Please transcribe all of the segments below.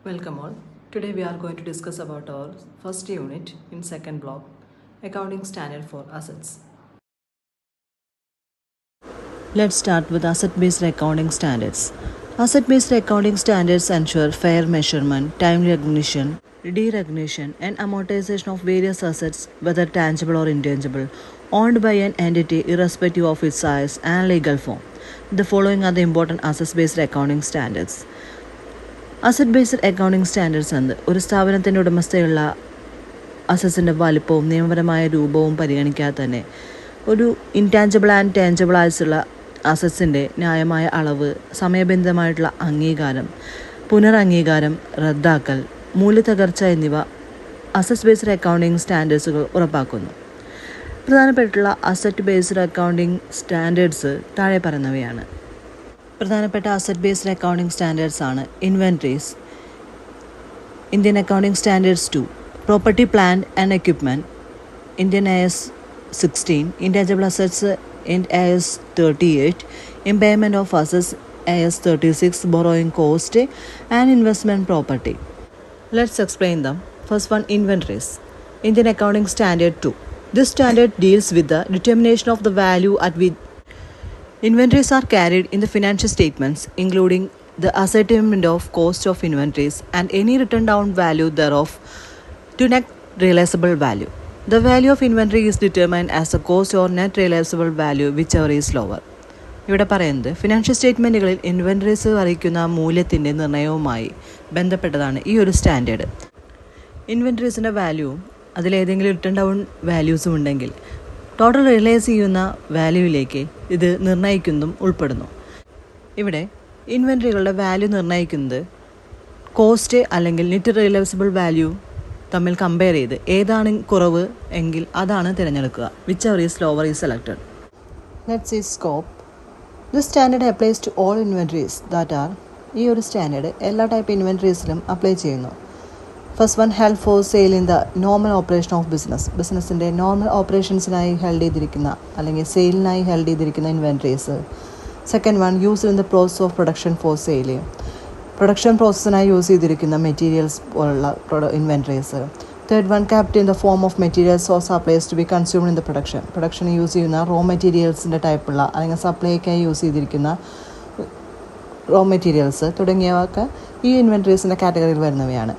Welcome all. Today we are going to discuss about our first unit in second block, Accounting Standard for Assets. Let's start with asset-based accounting standards. Asset-based accounting standards ensure fair measurement, timely recognition, derecognition, and amortization of various assets, whether tangible or intangible, owned by an entity irrespective of its size and legal form. The following are the important asset-based accounting standards. Asset based accounting standards എന്നത് ഒരു സ്ഥാപനത്തിൻ്റെ ഉടമസ്ഥയുള്ള അസറ്റ്സിൻ്റെ വലിപ്പവും നിയമപരമായ രൂപവും പരിഗണിക്കാതെ തന്നെ ഒരു intangible and tangible ആയിട്ടുള്ള അസറ്റ്സിൻ്റെ ന്യായമായ അളവ്, സമയബന്ധിതമായിട്ടുള്ള അംഗീകാരം, പുനരംഗീകാരം, റദ്ദാക്കൽ, മൂല്യത്തകർച്ച എന്നിവ അസറ്റ് ബേസ്ഡ് അക്കൗണ്ടിംഗ് സ്റ്റാൻഡേർഡ്സുകൾ ഉറപ്പാക്കുന്നു. പ്രധാനപ്പെട്ടുള്ള അസറ്റ് ബേസ്ഡ് അക്കൗണ്ടിംഗ് സ്റ്റാൻഡേർഡ്സ് താഴെ പറയുന്നവയാണ്. പ്രധാനപ്പെട്ട അസറ്റ് ബേസ്ഡ് അക്കൗണ്ടിംഗ് സ്റ്റാൻഡേർഡ്സ് ആണ് inventories, Indian accounting standards 2, property plant and equipment, Indian AS 16, intangible assets AS 38, impairment of assets AS 36, borrowing cost and investment property. Let's explain dum. First one, inventories. Indian accounting standard 2. This standard deals with the determination of the value at which inventories are carried in the financial statements, including the ascertainment of cost of inventories and any written down value thereof to net realizable value. The value of inventory is determined as the cost or net realizable value, whichever is lower. ഇവിടെ പറയുന്നത് financial സ്റ്റേറ്റ്മെൻറ്റുകളിൽ inventories അറിയിക്കുന്ന മൂല്യത്തിൻ്റെ നിർണ്ണയവുമായി ബന്ധപ്പെട്ടതാണ് ഈ ഒരു standard. ഇൻവെൻട്രീസിൻ്റെ വാല്യൂവും അതിലേതെങ്കിലും written down വാല്യൂസും ഉണ്ടെങ്കിൽ ടോട്ടൽ റിയലൈസ് ചെയ്യുന്ന വാല്യൂവിലേക്ക് ഇത് നിർണ്ണയിക്കുന്നതും ഉൾപ്പെടുന്നു. ഇവിടെ ഇൻവെൻട്രികളുടെ വാല്യൂ നിർണ്ണയിക്കുന്നത് കോസ്റ്റ് അല്ലെങ്കിൽ നെറ്റ് റിയലൈസബിൾ വാല്യൂ തമ്മിൽ കമ്പയർ ചെയ്ത് ഏതാണ് കുറവ് എങ്കിൽ അതാണ് തിരഞ്ഞെടുക്കുക. Whichever is lower is selected. Let's see scope. This standard applies to all inventories that are. ഈ ഒരു സ്റ്റാൻഡേർഡ് എല്ലാ ടൈപ്പ് ഇൻവെൻട്രീസിലും അപ്ലൈ ചെയ്യുന്നു. First one, held for sale in the normal operation of business. ബിസിനസ്സിൻ്റെ നോർമൽ ഓപ്പറേഷൻസിനായി held ചെയ്തിരിക്കുന്ന അല്ലെങ്കിൽ സെയിലിനായി ഹെൽഡ് ചെയ്തിരിക്കുന്ന inventories. Second one, use in the process of production for sale. Production പ്രോസസ്സിനായി യൂസ് ചെയ്തിരിക്കുന്ന മെറ്റീരിയൽസ് പോലുള്ള inventories. Third one, kept in the form of materials or supplies to be consumed in the production. പ്രൊഡക്ഷന് use ചെയ്യുന്ന raw മെറ്റീരിയൽസിൻ്റെ ടൈപ്പുള്ള അല്ലെങ്കിൽ സപ്ലൈക്കായി use ചെയ്തിരിക്കുന്ന റോ മെറ്റീരിയൽസ് തുടങ്ങിയവയൊക്കെ ഈ ഇൻവെൻട്രീസിൻ്റെ കാറ്റഗറിയിൽ വരുന്നവയാണ്.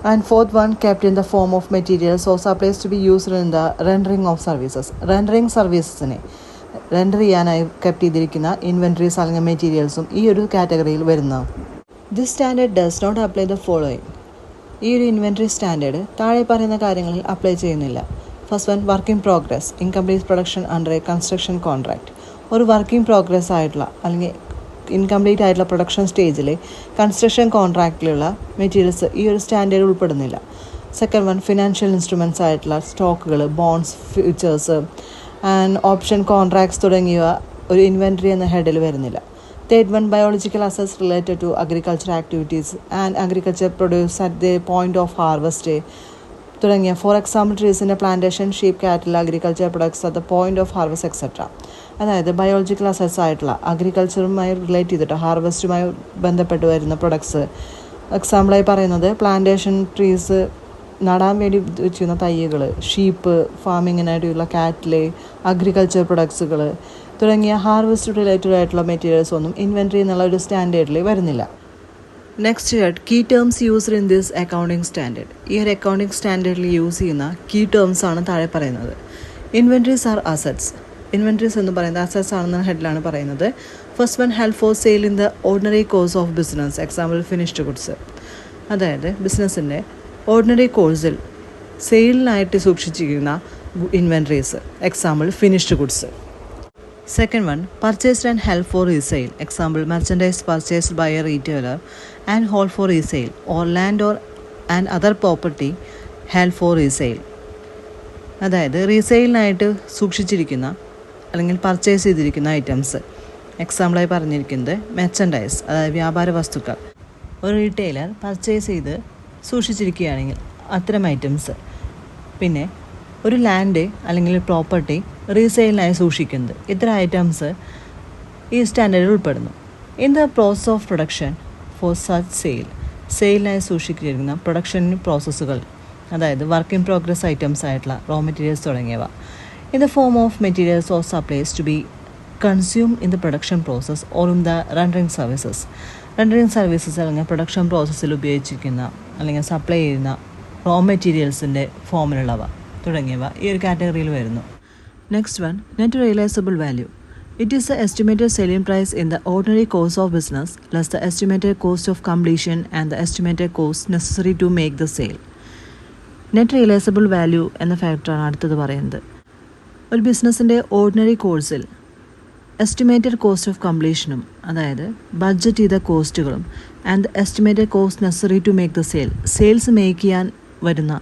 And fourth one, kept in the form of materials or supplies to be used in the rendering of services. Rendering സർവീസസിനെ റെൻഡർ ചെയ്യാനായി കെപ്റ്റ് ചെയ്തിരിക്കുന്ന ഇൻവെൻട്രീസ് അല്ലെങ്കിൽ മെറ്റീരിയൽസും ഈ ഒരു കാറ്റഗറിയിൽ വരുന്ന. This standard does not apply the following. ഈ ഒരു ഇൻവെൻട്രി സ്റ്റാൻഡേർഡ് താഴെ പറയുന്ന കാര്യങ്ങളിൽ അപ്ലൈ ചെയ്യുന്നില്ല. First one, working progress, incomplete production under a construction contract. ഒരു വർക്കിംഗ് പ്രോഗ്രസ് ആയിട്ടുള്ള അല്ലെങ്കിൽ ഇൻകംപ്ലീറ്റ് ആയിട്ടുള്ള പ്രൊഡക്ഷൻ സ്റ്റേജിൽ കൺസ്ട്രക്ഷൻ കോൺട്രാക്റ്റിലുള്ള മെറ്റീരിയൽസ് ഈ ഒരു സ്റ്റാൻഡേർഡ് ഉൾപ്പെടുന്നില്ല. സെക്കൻഡ് വൺ, ഫിനാൻഷ്യൽ ഇൻസ്ട്രുമെൻറ്റ്സ് ആയിട്ടുള്ള സ്റ്റോക്കുകൾ, bonds, futures and option contracts തുടങ്ങിയവ ഒരു ഇൻവെൻട്രി എന്ന ഹെഡിൽ വരുന്നില്ല. Third one, biological assets related to agriculture activities and agriculture produce at the point of harvest തുടങ്ങിയ. ഫോർ എക്സാമ്പിൾ, ട്രീസിൻ്റെ plantation, sheep, cattle, agriculture products at the point of harvest etcetera. അതായത് biological assets ആയിട്ടുള്ള അഗ്രികൾച്ചറുമായി relate ചെയ്തിട്ട് ഹാർവസ്റ്റുമായി ബന്ധപ്പെട്ട് വരുന്ന products. എക്സാമ്പിളായി പറയുന്നത് plantation trees, നടാൻ വേണ്ടി വെച്ചിരുന്ന തൈകൾ, ഷീപ്പ് ഫാമിങ്ങിനായിട്ടുള്ള കാറ്റിൽ, അഗ്രികൾച്ചർ പ്രൊഡക്ട്സുകൾ തുടങ്ങിയ ഹാർവസ്റ്റ് റിലേറ്റഡ് ആയിട്ടുള്ള മെറ്റീരിയൽസ് ഒന്നും ഇൻവെൻട്രി എന്നുള്ള ഒരു സ്റ്റാൻഡേർഡിൽ വരുന്നില്ല. Next head, key terms used in this accounting standard. ഈ ഒരു അക്കൗണ്ടിംഗ് സ്റ്റാൻഡേർഡിൽ യൂസ് ചെയ്യുന്ന കീ ടേംസ് ആണ് താഴെ പറയുന്നത്. Inventories R assets. ഇൻവെൻട്രീസ് എന്ന് പറയുന്നത് അസറ്റ്സ് ആണെന്ന ഹെഡിലാണ് പറയുന്നത്. First one, held for sale in the ordinary course of business. Example, finished goods. അതായത് ബിസിനസ്സിൻ്റെ ഓർഡിനറി കോഴ്സിൽ സെയിലിനായിട്ട് സൂക്ഷിച്ചിരിക്കുന്ന inventories. Example, finished goods. Second one, purchased and held for resale. Example, merchandise purchased by a retailer and hold for resale or land or and other property held for resale. അതായത് റീസെയിലിനായിട്ട് സൂക്ഷിച്ചിരിക്കുന്ന അല്ലെങ്കിൽ purchase ചെയ്തിരിക്കുന്ന items. എക്സാമ്പിളായി പറഞ്ഞിരിക്കുന്നത് merchandise, അതായത് വ്യാപാര വസ്തുക്കൾ. ഒരു റീറ്റെയിലർ പർച്ചേസ് ചെയ്ത് സൂക്ഷിച്ചിരിക്കുകയാണെങ്കിൽ അത്തരം ഐറ്റംസ്. പിന്നെ ഒരു ലാൻഡ് അല്ലെങ്കിൽ പ്രോപ്പർട്ടി റീസെയിലിനായി സൂക്ഷിക്കുന്നത്. ഇത്തരം ഐറ്റംസ് ഈ സ്റ്റാൻഡേർഡിൽ ഉൾപ്പെടുന്നു. In the process of production for such sale. സെയിലിനായി സൂക്ഷിച്ചിരിക്കുന്ന പ്രൊഡക്ഷൻ പ്രോസസ്സുകൾ, അതായത് വർക്ക് ഇൻ പ്രോഗ്രസ് ഐറ്റംസ് ആയിട്ടുള്ള റോ മെറ്റീരിയൽസ് തുടങ്ങിയവ, in the form of materials or supplies to be consume in the production process or in the rendering services. Rendering services അല്ലെങ്കിൽ production പ്രോസസ്സിൽ ഉപയോഗിച്ചിരിക്കുന്ന അല്ലെങ്കിൽ സപ്ലൈ ചെയ്യുന്ന റോ മെറ്റീരിയൽസിൻ്റെ ഫോമിലുള്ളവ തുടങ്ങിയവ ഈ ഒരു കാറ്റഗറിയിൽ വരുന്നു. Next one, net realisable value. It is the estimated selling price in the ordinary course of business less the estimated cost of completion and the estimated cost necessary to make the sale. Net realisable value എന്ന ഫാക്ടറാണ് അടുത്തത് പറയുന്നത്. ഒരു ബിസിനസ്സിൻ്റെ ordinary കോഴ്സിൽ estimated cost of കംപ്ലീഷനും, അതായത് budget ചെയ്ത കോസ്റ്റുകളും, and estimated cost necessary to make the sales make ചെയ്യാൻ വരുന്ന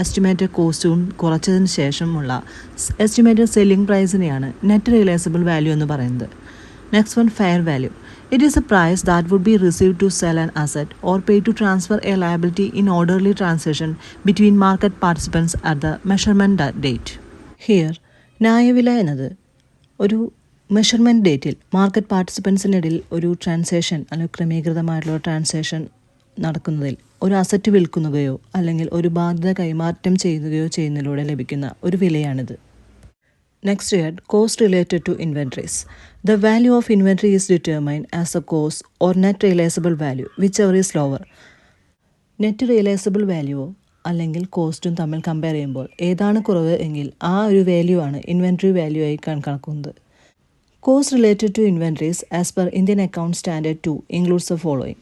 എസ്റ്റിമേറ്റഡ് കോസ്റ്റും കുറച്ചതിന് ശേഷമുള്ള എസ്റ്റിമേറ്റഡ് സെല്ലിംഗ് പ്രൈസിനെയാണ് നെറ്റ് റിയലൈസബിൾ വാല്യൂ എന്ന് പറയുന്നത്. Next one, fair value. It is a price that would be received to sell an asset or pay to transfer a liability in orderly transaction between market participants at the measurement date. Here ന്യായവില എന്നത് ഒരു measurement ഡേറ്റിൽ market പാർട്ടിസിപ്പൻസിനിടയിൽ ഒരു transaction അല്ലെങ്കിൽ ക്രമീകൃതമായിട്ടുള്ള transaction നടക്കുന്നതിൽ ഒരു asset വിൽക്കുകയോ അല്ലെങ്കിൽ ഒരു ബാധ്യത കൈമാറ്റം ചെയ്യുന്നതിലൂടെ ലഭിക്കുന്ന ഒരു വിലയാണിത്. Next year, cost related to inventories. The value of inventory is determined as a cost or net realisable value whichever is lower. Net realisable വാല്യൂവോ അല്ലെങ്കിൽ കോസ്റ്റും തമ്മിൽ കമ്പയർ ചെയ്യുമ്പോൾ ഏതാണ് കുറവ് എങ്കിൽ ആ ഒരു വാല്യൂ ആണ് ഇൻവെൻട്രി വാല്യൂ ആയി കണക്കാക്കുന്നത്. Cost related to inventories as per Indian account standard 2 includes the following.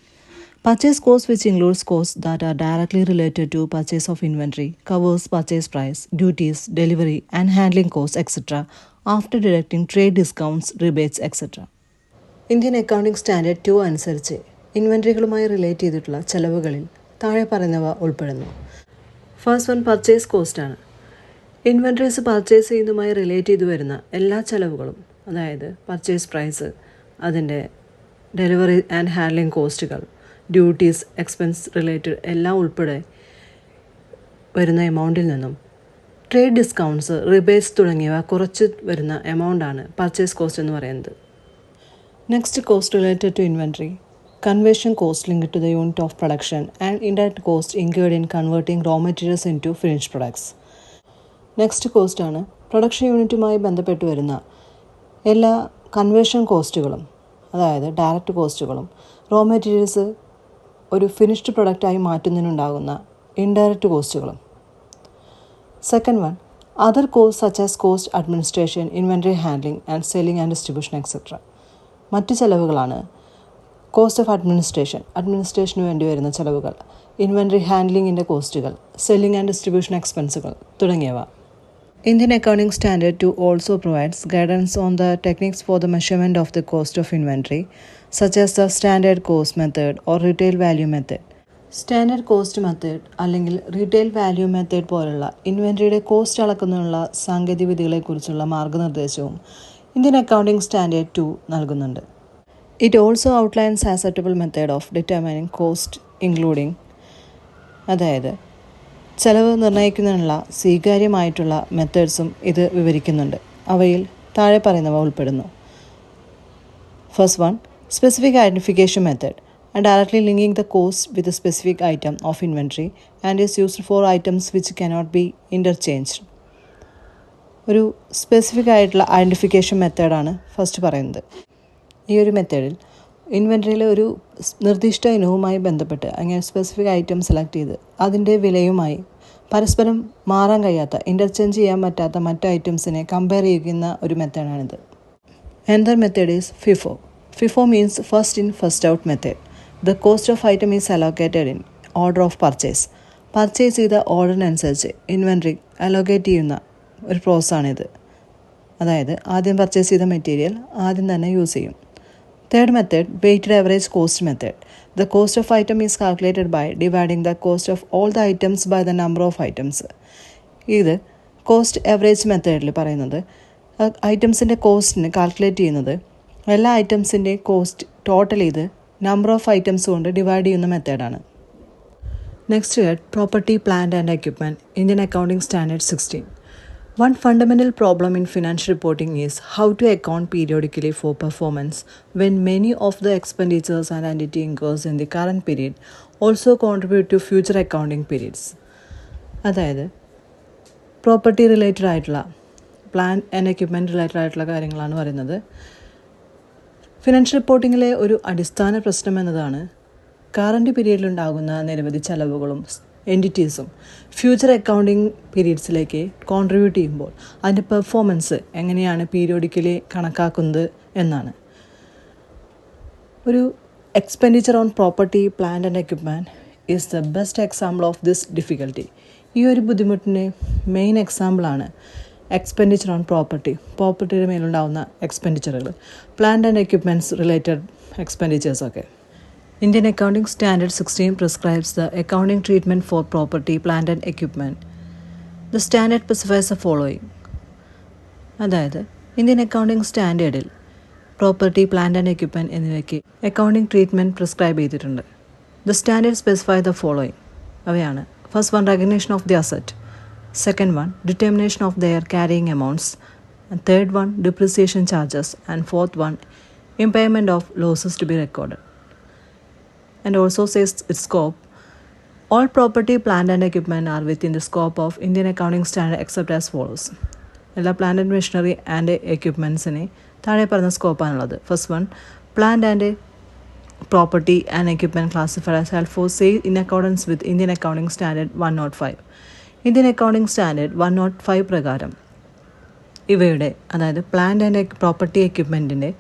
Purchase cost, which includes costs that are directly related to purchase of inventory, covers purchase price, duties, delivery and handling costs, etc. after deducting trade discounts, rebates, etc. Indian accounting standard 2 അനുസരിച്ച് ഇൻവെൻട്രികളുമായി relate ചെയ്തിട്ടുള്ള ചെലവുകളിൽ താഴെ പറയുന്നവ ഉൾപ്പെടുന്നു. First one, purchase cost ആണ്. Inventories purchase ചെയ്യുന്നതുമായി relate ചെയ്തു വരുന്ന എല്ലാ ചെലവുകളും, അതായത് പർച്ചേസ് പ്രൈസ്, അതിൻ്റെ ഡെലിവറി ആൻഡ് ഹാൻഡ്ലിംഗ് കോസ്റ്റുകൾ, ഡ്യൂട്ടീസ്, എക്സ്പെൻസ് റിലേറ്റഡ് എല്ലാം ഉൾപ്പെടെ വരുന്ന എമൗണ്ടിൽ നിന്നും ട്രേഡ് ഡിസ്കൗണ്ട്സ്, റിബേറ്റ്സ് തുടങ്ങിയവ കുറച്ച് വരുന്ന എമൗണ്ടാണ് പർച്ചേസ് കോസ്റ്റ് എന്ന് പറയുന്നത്. Next, cost related to inventory. Conversion cost linked to the unit of production and indirect cost incurred in converting raw materials into finished products. Next കോസ്റ്റാണ് production യൂണിറ്റുമായി ബന്ധപ്പെട്ട് വരുന്ന എല്ലാ കൺവേർഷൻ കോസ്റ്റുകളും, അതായത് ഡയറക്റ്റ് കോസ്റ്റുകളും റോ മെറ്റീരിയൽസ് ഒരു finished പ്രൊഡക്റ്റായി മാറ്റുന്നതിനുണ്ടാകുന്ന ഇൻഡയറക്റ്റ് കോസ്റ്റുകളും. Second one, other cost such as cost administration, inventory handling and selling and distribution etcetera. മറ്റ് ചെലവുകളാണ് കോസ്റ്റ് ഓഫ് അഡ്മിനിസ്ട്രേഷന് വേണ്ടി വരുന്ന ചെലവുകൾ, ഇൻവെൻട്രി ഹാൻഡ്ലിങ്ങിൻ്റെ കോസ്റ്റുകൾ, സെല്ലിംഗ് ആൻഡ് ഡിസ്ട്രിബ്യൂഷൻ എക്സ്പെൻസുകൾ തുടങ്ങിയവ. Indian Accounting Standard 2 also provides guidance on the techniques for the measurement of the cost of inventory, such as the standard cost method or retail value method. Standard cost method അല്ലെങ്കിൽ retail value method പോലുള്ള ഇൻവെൻട്രിയുടെ cost അളക്കുന്നതിനുള്ള സാങ്കേതിക വിദ്യകളെക്കുറിച്ചുള്ള മാർഗ്ഗനിർദ്ദേശവും Indian accounting standard 2 നൽകുന്നുണ്ട്. It also outlines acceptable method of determining cost including, അതായത് ചെലവ് നിർണ്ണയിക്കുന്നതിനുള്ള സ്വീകാര്യമായിട്ടുള്ള മെത്തേഡ്സും ഇത് വിവരിക്കുന്നുണ്ട്. അവയിൽ താഴെ പറയുന്നവ ഉൾപ്പെടുന്നു. First one, specific identification method. Directly linking the cost with a specific item of inventory and is used for items which cannot be interchanged. ഒരു specific ആയിട്ടുള്ള ഐഡൻറ്റിഫിക്കേഷൻ മെത്തേഡാണ് ഫസ്റ്റ് പറയുന്നത്. ഈ ഒരു മെത്തേഡിൽ ഇൻവെൻട്രിയിലെ ഒരു നിർദ്ദിഷ്ട ഇനവുമായി ബന്ധപ്പെട്ട് അങ്ങനെ സ്പെസിഫിക് ഐറ്റം സെലക്ട് ചെയ്ത് അതിൻ്റെ വിലയുമായി പരസ്പരം മാറാൻ കഴിയാത്ത, ഇൻ്റർചേഞ്ച് ചെയ്യാൻ പറ്റാത്ത മറ്റ് ഐറ്റംസിനെ കമ്പയർ ചെയ്യുന്ന ഒരു മെത്തേഡാണിത്. Another method is FIFO. FIFO means first in first out method. The cost of item is allocated in order of purchase. Purchase ചെയ്ത ഓർഡറിനനുസരിച്ച് ഇൻവെൻട്രി അലോക്കേറ്റ് ചെയ്യുന്ന ഒരു പ്രോസസ്സാണിത്. അതായത് ആദ്യം പർച്ചേസ് ചെയ്ത മെറ്റീരിയൽ ആദ്യം തന്നെ യൂസ് ചെയ്യും. Third method, weighted average cost method. The cost of item is calculated by dividing the cost of all the items by the number of items. ഇത് കോസ്റ്റ് ആവറേജ് മെത്തേഡിൽ പറയുന്നത് ഐറ്റംസിൻ്റെ കോസ്റ്റിന് കാൽക്കുലേറ്റ് ചെയ്യുന്നത് എല്ലാ ഐറ്റംസിൻ്റെ cost total ചെയ്ത് number of items കൊണ്ട് divide ചെയ്യുന്ന മെത്തേഡാണ്. Next head, property, plant and equipment. Indian accounting standard 16. One fundamental problem in financial reporting is how to account periodically for performance when many of the expenditures and entity incurs in the current period also contribute to future accounting periods. അതായത് property related ആയിട്ടുള്ള plan and equipment related ആയിട്ടുള്ള കാര്യങ്ങളാണ് പറയുന്നത്. Financial റിപ്പോർട്ടിങ്ങിലെ ഒരു അടിസ്ഥാന പ്രശ്നം എന്നതാണ് current പീരീഡിലുണ്ടാകുന്ന നിരവധി ചെലവുകളും എൻറ്റിറ്റീസും ഫ്യൂച്ചർ അക്കൗണ്ടിങ് പീരീഡ്സിലേക്ക് കോൺട്രിബ്യൂട്ട് ചെയ്യുമ്പോൾ അതിൻ്റെ പെർഫോമൻസ് എങ്ങനെയാണ് പീരിയോഡിക്കലി കണക്കാക്കുന്നത് എന്നാണ്. ഒരു expenditure on property plant and equipment is the best example of this difficulty. ഈ ഒരു ബുദ്ധിമുട്ടിൻ്റെ മെയിൻ എക്സാമ്പിളാണ് എക്സ്പെൻഡിച്ചർ ഓൺ പ്രോപ്പർട്ടിയുടെ മേലുണ്ടാകുന്ന എക്സ്പെൻഡിച്ചറുകൾ, പ്ലാന്റ് ആൻഡ് എക്യുപ്മെൻറ്റ്സ് റിലേറ്റഡ് എക്സ്പെൻഡിച്ചേഴ്സൊക്കെ. Indian Accounting Standard 16 prescribes the accounting treatment for property, plant and equipment. The standard specifies the following. അതായത് Indian accounting സ്റ്റാൻഡേർഡിൽ പ്രോപ്പർട്ടി, പ്ലാന്റ് ആൻഡ് എക്യുപ്മെൻറ്റ് എന്നിവയ്ക്ക് അക്കൗണ്ടിംഗ് ട്രീറ്റ്മെൻറ്റ് പ്രിസ്ക്രൈബ് ചെയ്തിട്ടുണ്ട്. The standard specify the following. അവയാണ്: first one, recognition of the asset; second one, determination of their carrying amounts; and third one, depreciation charges; and fourth one, impairment of losses to be recorded. And also says its scope. All property, plant and equipment are within the scope of Indian Accounting Standard except as follows. എല്ലാ plant and machinery and എക്യുപ്മെൻറ്റ്സിനെ താഴെ പറഞ്ഞ സ്കോപ്പാണുള്ളത്. First one, plant and property and equipment classified as held for sale in accordance with Indian accounting standard 105. Indian accounting standard 105 പ്രകാരം ഇവയുടെ, അതായത് plant and property എക്യുപ്മെൻറ്റിൻ്റെ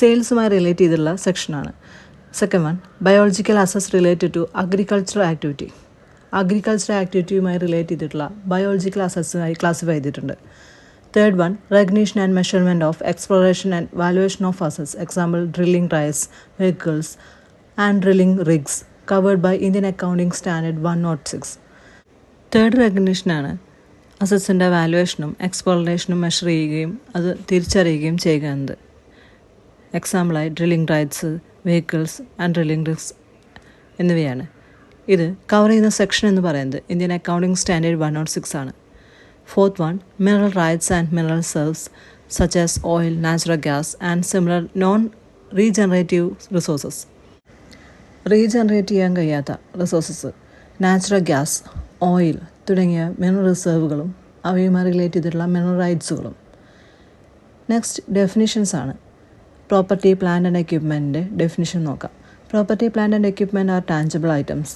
സെയിൽസുമായി റിലേറ്റ് ചെയ്തിട്ടുള്ള സെക്ഷനാണ്. Second one, biological assets related to agricultural activity. Agricultural ആക്ടിവിറ്റിയുമായി relate ചെയ്തിട്ടുള്ള biological അസറ്റ്സുമായി ക്ലാസിഫൈ ചെയ്തിട്ടുണ്ട്. Third one, recognition and measurement of exploration and valuation of assets, example drilling dries, vehicles and drilling rigs covered by Indian accounting standard 106. Third റെക്കഗ്നീഷനാണ് അസറ്റ്സിൻ്റെ വാലുവേഷനും എക്സ്പ്ലോറേഷനും measure ചെയ്യുകയും അത് തിരിച്ചറിയുകയും ചെയ്യുക എന്നത്. എക്സാമ്പിളായി drilling rights, vehicles and drilling rigs എന്നിവയാണ്. ഇത് കവർ ചെയ്യുന്ന സെക്ഷൻ എന്ന് പറയുന്നത് ഇന്ത്യൻ അക്കൗണ്ടിംഗ് സ്റ്റാൻഡേർഡ് 106 ആണ്. Fourth one, mineral rights and mineral reserves such as oil, natural gas and similar non regenerative resources. Regenerate ചെയ്യാൻ കഴിയാത്ത റിസോഴ്സസ്, നാച്ചുറൽ ഗ്യാസ്, ഓയിൽ തുടങ്ങിയ mineral റിസർവുകളും അവയുമായി റിലേറ്റ് ചെയ്തിട്ടുള്ള മിനറൽ റൈറ്റ്സുകളും. നെക്സ്റ്റ് ഡെഫിനിഷൻസ് ആണ്. പ്രോപ്പർട്ടി, പ്ലാന്റ് ആൻഡ് എക്യുപ്മെൻറ്റിൻ്റെ ഡെഫിനിഷൻ നോക്കാം. Property, plant and equipment are tangible items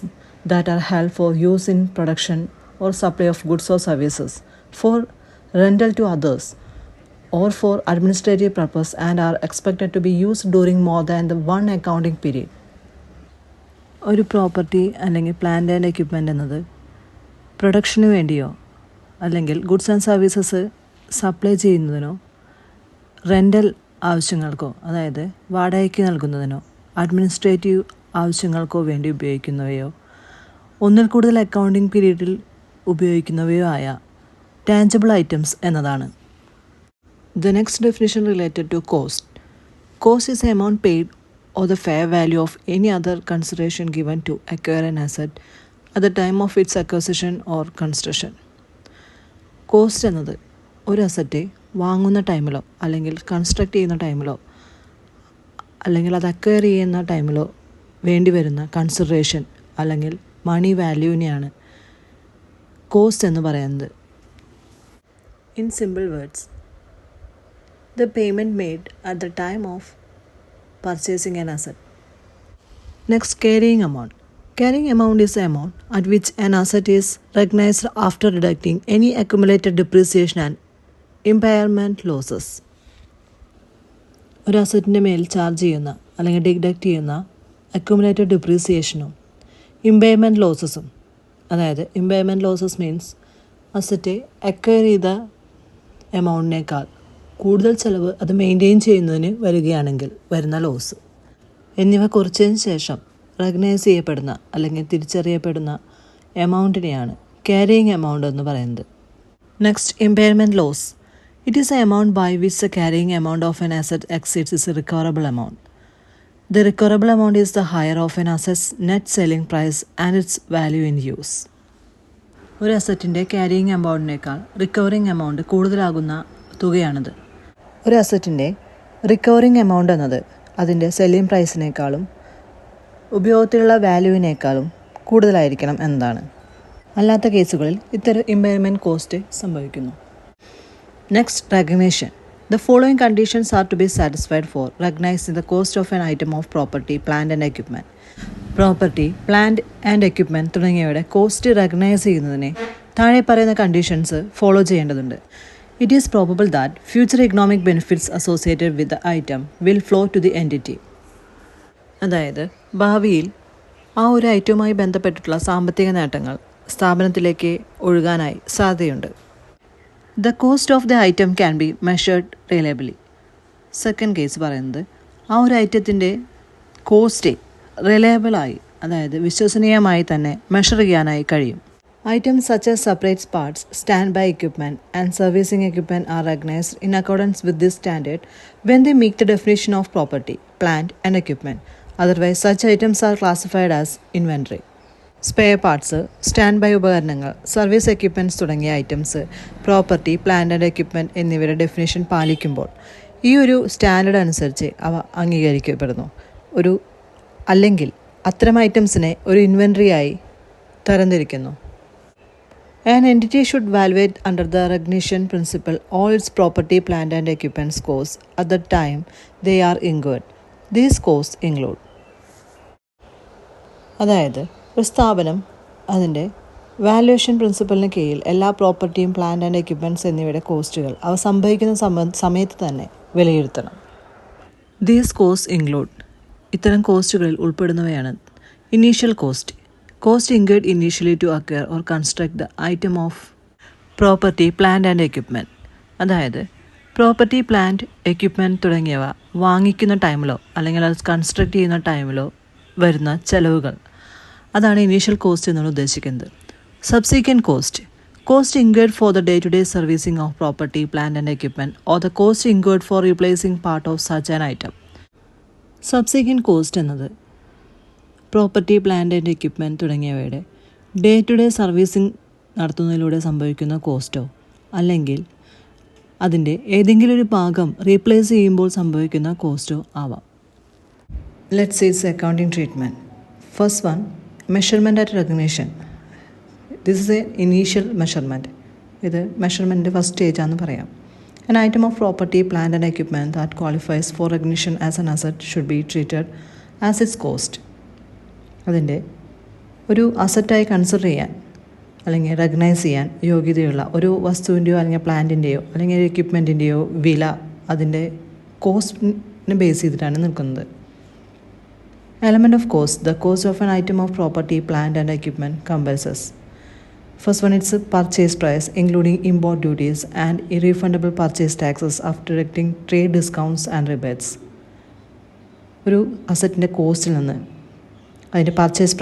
that are held for use in production or supply of goods or services, for rental to others or four administrative purpose and are expected to be used during more than the one accounting period. ഒരു property അല്ലെങ്കിൽ plant and equipment എന്നത് പ്രൊഡക്ഷന് വേണ്ടിയോ അല്ലെങ്കിൽ goods and services supply ചെയ്യുന്നതിനോ, rental ആവശ്യങ്ങൾക്കോ അതായത് വാടകയ്ക്ക് നൽകുന്നതിനോ, അഡ്മിനിസ്ട്രേറ്റീവ് ആവശ്യങ്ങൾക്കോ വേണ്ടി ഉപയോഗിക്കുന്നവയോ, ഒന്നിൽ കൂടുതൽ അക്കൗണ്ടിംഗ് പീരീഡിൽ ഉപയോഗിക്കുന്നവയോ ആയ ടാഞ്ചിബിൾ ഐറ്റംസ് എന്നതാണ്. The next definition related to cost. Cost is a amount paid or the fair value of any other consideration given to acquire an asset at the time of its acquisition or construction. Cost എന്നത് ഒരു asset വാങ്ങുന്ന ടൈമിലോ അല്ലെങ്കിൽ construct ചെയ്യുന്ന ടൈമിലോ അല്ലെങ്കിൽ അത് acquire ചെയ്യുന്ന ടൈമിലോ വേണ്ടി വരുന്ന കൺസിഡറേഷൻ അല്ലെങ്കിൽ മണി വാല്യൂവിനെയാണ് കോസ്റ്റ് എന്ന് പറയുന്നത്. In simple words, the payment made at the time of purchasing an asset. Next, carrying amount. Carrying amount is the amount at which an asset is recognized after deducting any accumulated depreciation and impairment losses. ഒരു അസറ്റിൻ്റെ മേൽ charge ചെയ്യുന്ന അല്ലെങ്കിൽ deduct ചെയ്യുന്ന accumulated ഡിപ്രീസിയേഷനും impairment ലോസസും. അതായത് impairment losses means asset acquire ചെയ്ത എമൗണ്ടിനേക്കാൾ കൂടുതൽ ചിലവ് അത് മെയിൻറ്റെയിൻ ചെയ്യുന്നതിന് വരികയാണെങ്കിൽ വരുന്ന ലോസ് എന്നിവ കുറച്ചതിന് ശേഷം റെക്കഗ്നൈസ് ചെയ്യപ്പെടുന്ന അല്ലെങ്കിൽ തിരിച്ചറിയപ്പെടുന്ന എമൗണ്ടിനെയാണ് ക്യാരിയിങ് എമൗണ്ട് എന്ന് പറയുന്നത്. Next, impairment loss. It is the amount by which the carrying amount of an asset exceeds its recoverable amount. The recoverable amount is the higher of an asset's net selling price and its value in use. ഒരു അസറ്റിൻ്റെ carrying എമൗണ്ടിനേക്കാൾ recovering amount കൂടുതലാകുന്ന തുകയാണിത്. ഒരു അസറ്റിൻ്റെ recovering amount എന്നത് അതിൻ്റെ selling പ്രൈസിനേക്കാളും ഉപയോഗത്തിലുള്ള വാല്യൂവിനേക്കാളും കൂടുതലായിരിക്കണം എന്നതാണ്. അല്ലാത്ത കേസുകളിൽ ഇത്തരം ഇമ്പയർമെൻറ്റ് കോസ്റ്റ് സംഭവിക്കുന്നു. Next, recognition. The following conditions are to be satisfied for recognizing the cost of an item of property, plant and equipment. Property, plant and equipment തുടങ്ങിയവയുടെ കോസ്റ്റ് റെക്കഗ്നൈസ് ചെയ്യുന്നതിന് താഴെ പറയുന്ന കണ്ടീഷൻസ് ഫോളോ ചെയ്യേണ്ടതുണ്ട്. It is probable that future economic benefits associated with the item will flow to the entity. അതായത് ഭാവിയിൽ ആ ഒരു ഐറ്റവുമായി ബന്ധപ്പെട്ടിട്ടുള്ള സാമ്പത്തിക നേട്ടങ്ങൾ സ്ഥാപനത്തിലേക്ക് ഒഴുകാനായി സാധ്യതയുണ്ട്. The cost of the item can be measured reliably. Second case പറയുന്നത് ആ ഒരു ഐറ്റത്തിൻ്റെ കോസ്റ്റ് റിലയബിളായി, അതായത് വിശ്വസനീയമായി തന്നെ മെഷർ ചെയ്യാനായി കഴിയും. Items such as separate parts, stand by equipment and servicing equipment are recognised in accordance with this standard when they meet the definition of property, plant and equipment. Otherwise such items are classified as inventory. Spare parts, stand by ഉപകരണങ്ങൾ, service equipments തുടങ്ങിയ items property, plant and equipment എന്നിവയുടെ definition പാലിക്കുമ്പോൾ ഈ ഒരു standard അനുസരിച്ച് അവ അംഗീകരിക്കപ്പെടുന്നു. അല്ലെങ്കിൽ അത്തരം ഐറ്റംസിനെ ഒരു ഇൻവെൻട്രിയായി തരംതിരിക്കുന്നു. An entity should evaluate under the recognition principle all its property, plant and equipment costs at the time they are incurred. These costs include, അതായത് ഒരു സ്ഥാപനം അതിൻ്റെ വാല്യുവേഷൻ പ്രിൻസിപ്പലിന് കീഴിൽ എല്ലാ പ്രോപ്പർട്ടിയും, പ്ലാന്റ് ആൻഡ് എക്യുപ്മെൻറ്റ്സ് എന്നിവയുടെ കോസ്റ്റുകൾ അവ സംഭവിക്കുന്ന സമയത്ത് തന്നെ വിലയിരുത്തണം. ദീസ് കോസ്റ്റ് ഇൻക്ലൂഡ്, ഇത്തരം കോസ്റ്റുകളിൽ ഉൾപ്പെടുന്നവയാണ്: initial cost, cost incurred initially to acquire or construct the item of property, plant and equipment. അതായത് പ്രോപ്പർട്ടി, പ്ലാന്റ്, എക്യുപ്മെൻറ്റ് തുടങ്ങിയവ വാങ്ങിക്കുന്ന ടൈമിലോ അല്ലെങ്കിൽ അത് കൺസ്ട്രക്ട് ചെയ്യുന്ന ടൈമിലോ വരുന്ന ചെലവുകൾ, അതാണ് ഇനീഷ്യൽ കോസ്റ്റ് എന്നാണ് ഉദ്ദേശിക്കുന്നത്. Subsequent cost, cost incurred for the day to day servicing of property, plant and equipment or the cost incurred for replacing part of such an item. Subsequent cost എന്നത് property, plant and equipment തുടങ്ങിയവയുടെ day to day servicing നടത്തുന്നതിലൂടെ സംഭവിക്കുന്ന കോസ്റ്റോ അല്ലെങ്കിൽ അതിൻ്റെ ഏതെങ്കിലും ഒരു ഭാഗം റീപ്ലേസ് ചെയ്യുമ്പോൾ സംഭവിക്കുന്ന കോസ്റ്റോ ആവാം. Let's see its accounting treatment. First one, measurement at recognition. This is a initial measurement. ഇത് മെഷർമെൻറ്റിൻ്റെ ഫസ്റ്റ് സ്റ്റേജാണെന്ന് പറയാം. An item of property, plant and equipment that qualifies for recognition as an asset should be treated as its cost. അതിൻ്റെ ഒരു അസറ്റായി consider ചെയ്യാൻ അല്ലെങ്കിൽ recognise ചെയ്യാൻ യോഗ്യതയുള്ള ഒരു വസ്തുവിൻ്റെയോ അല്ലെങ്കിൽ പ്ലാന്റിൻ്റെയോ അല്ലെങ്കിൽ എക്യുപ്മെൻറ്റിൻ്റെയോ വില അതിൻ്റെ കോസ്റ്റിനെ ബേസ് ചെയ്തിട്ടാണ് നിൽക്കുന്നത്. Element of cost. The cost of an item of property, plant and equipment comprises. First one, it's a purchase price including import duties and irrefundable purchase taxes after deducting trade discounts and rebates. ഒരു അസറ്റിൻ്റെ കോസ്റ്റിൽ നിന്ന് അതിൻ്റെ purchase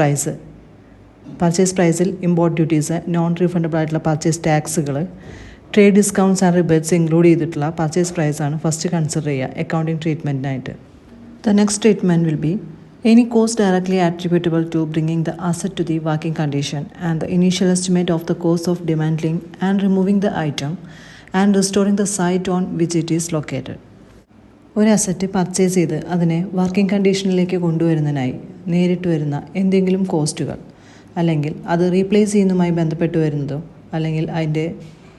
പ്രൈസിൽ import duties, non refundable ആയിട്ടുള്ള purchase ടാക്സുകൾ, trade discounts and rebates include ചെയ്തിട്ടുള്ള purchase പ്രൈസാണ് first consider ചെയ്യുക accounting ട്രീറ്റ്മെൻറ്റിനായിട്ട്. The next treatment will be any cost directly attributable to bringing the asset to the working condition and the initial estimate of the cost of dismantling and removing the item and restoring the site on which it is located. ഒരു asset purchase ചെയ്ത് അതിനെ working കണ്ടീഷനിലേക്ക് കൊണ്ടുവരുന്നതിനായി നേരിട്ട് വരുന്ന എന്തെങ്കിലും കോസ്റ്റുകൾ, അല്ലെങ്കിൽ അത് replace ചെയ്യുന്നതുമായി ബന്ധപ്പെട്ട് വരുന്നതോ അല്ലെങ്കിൽ അതിൻ്റെ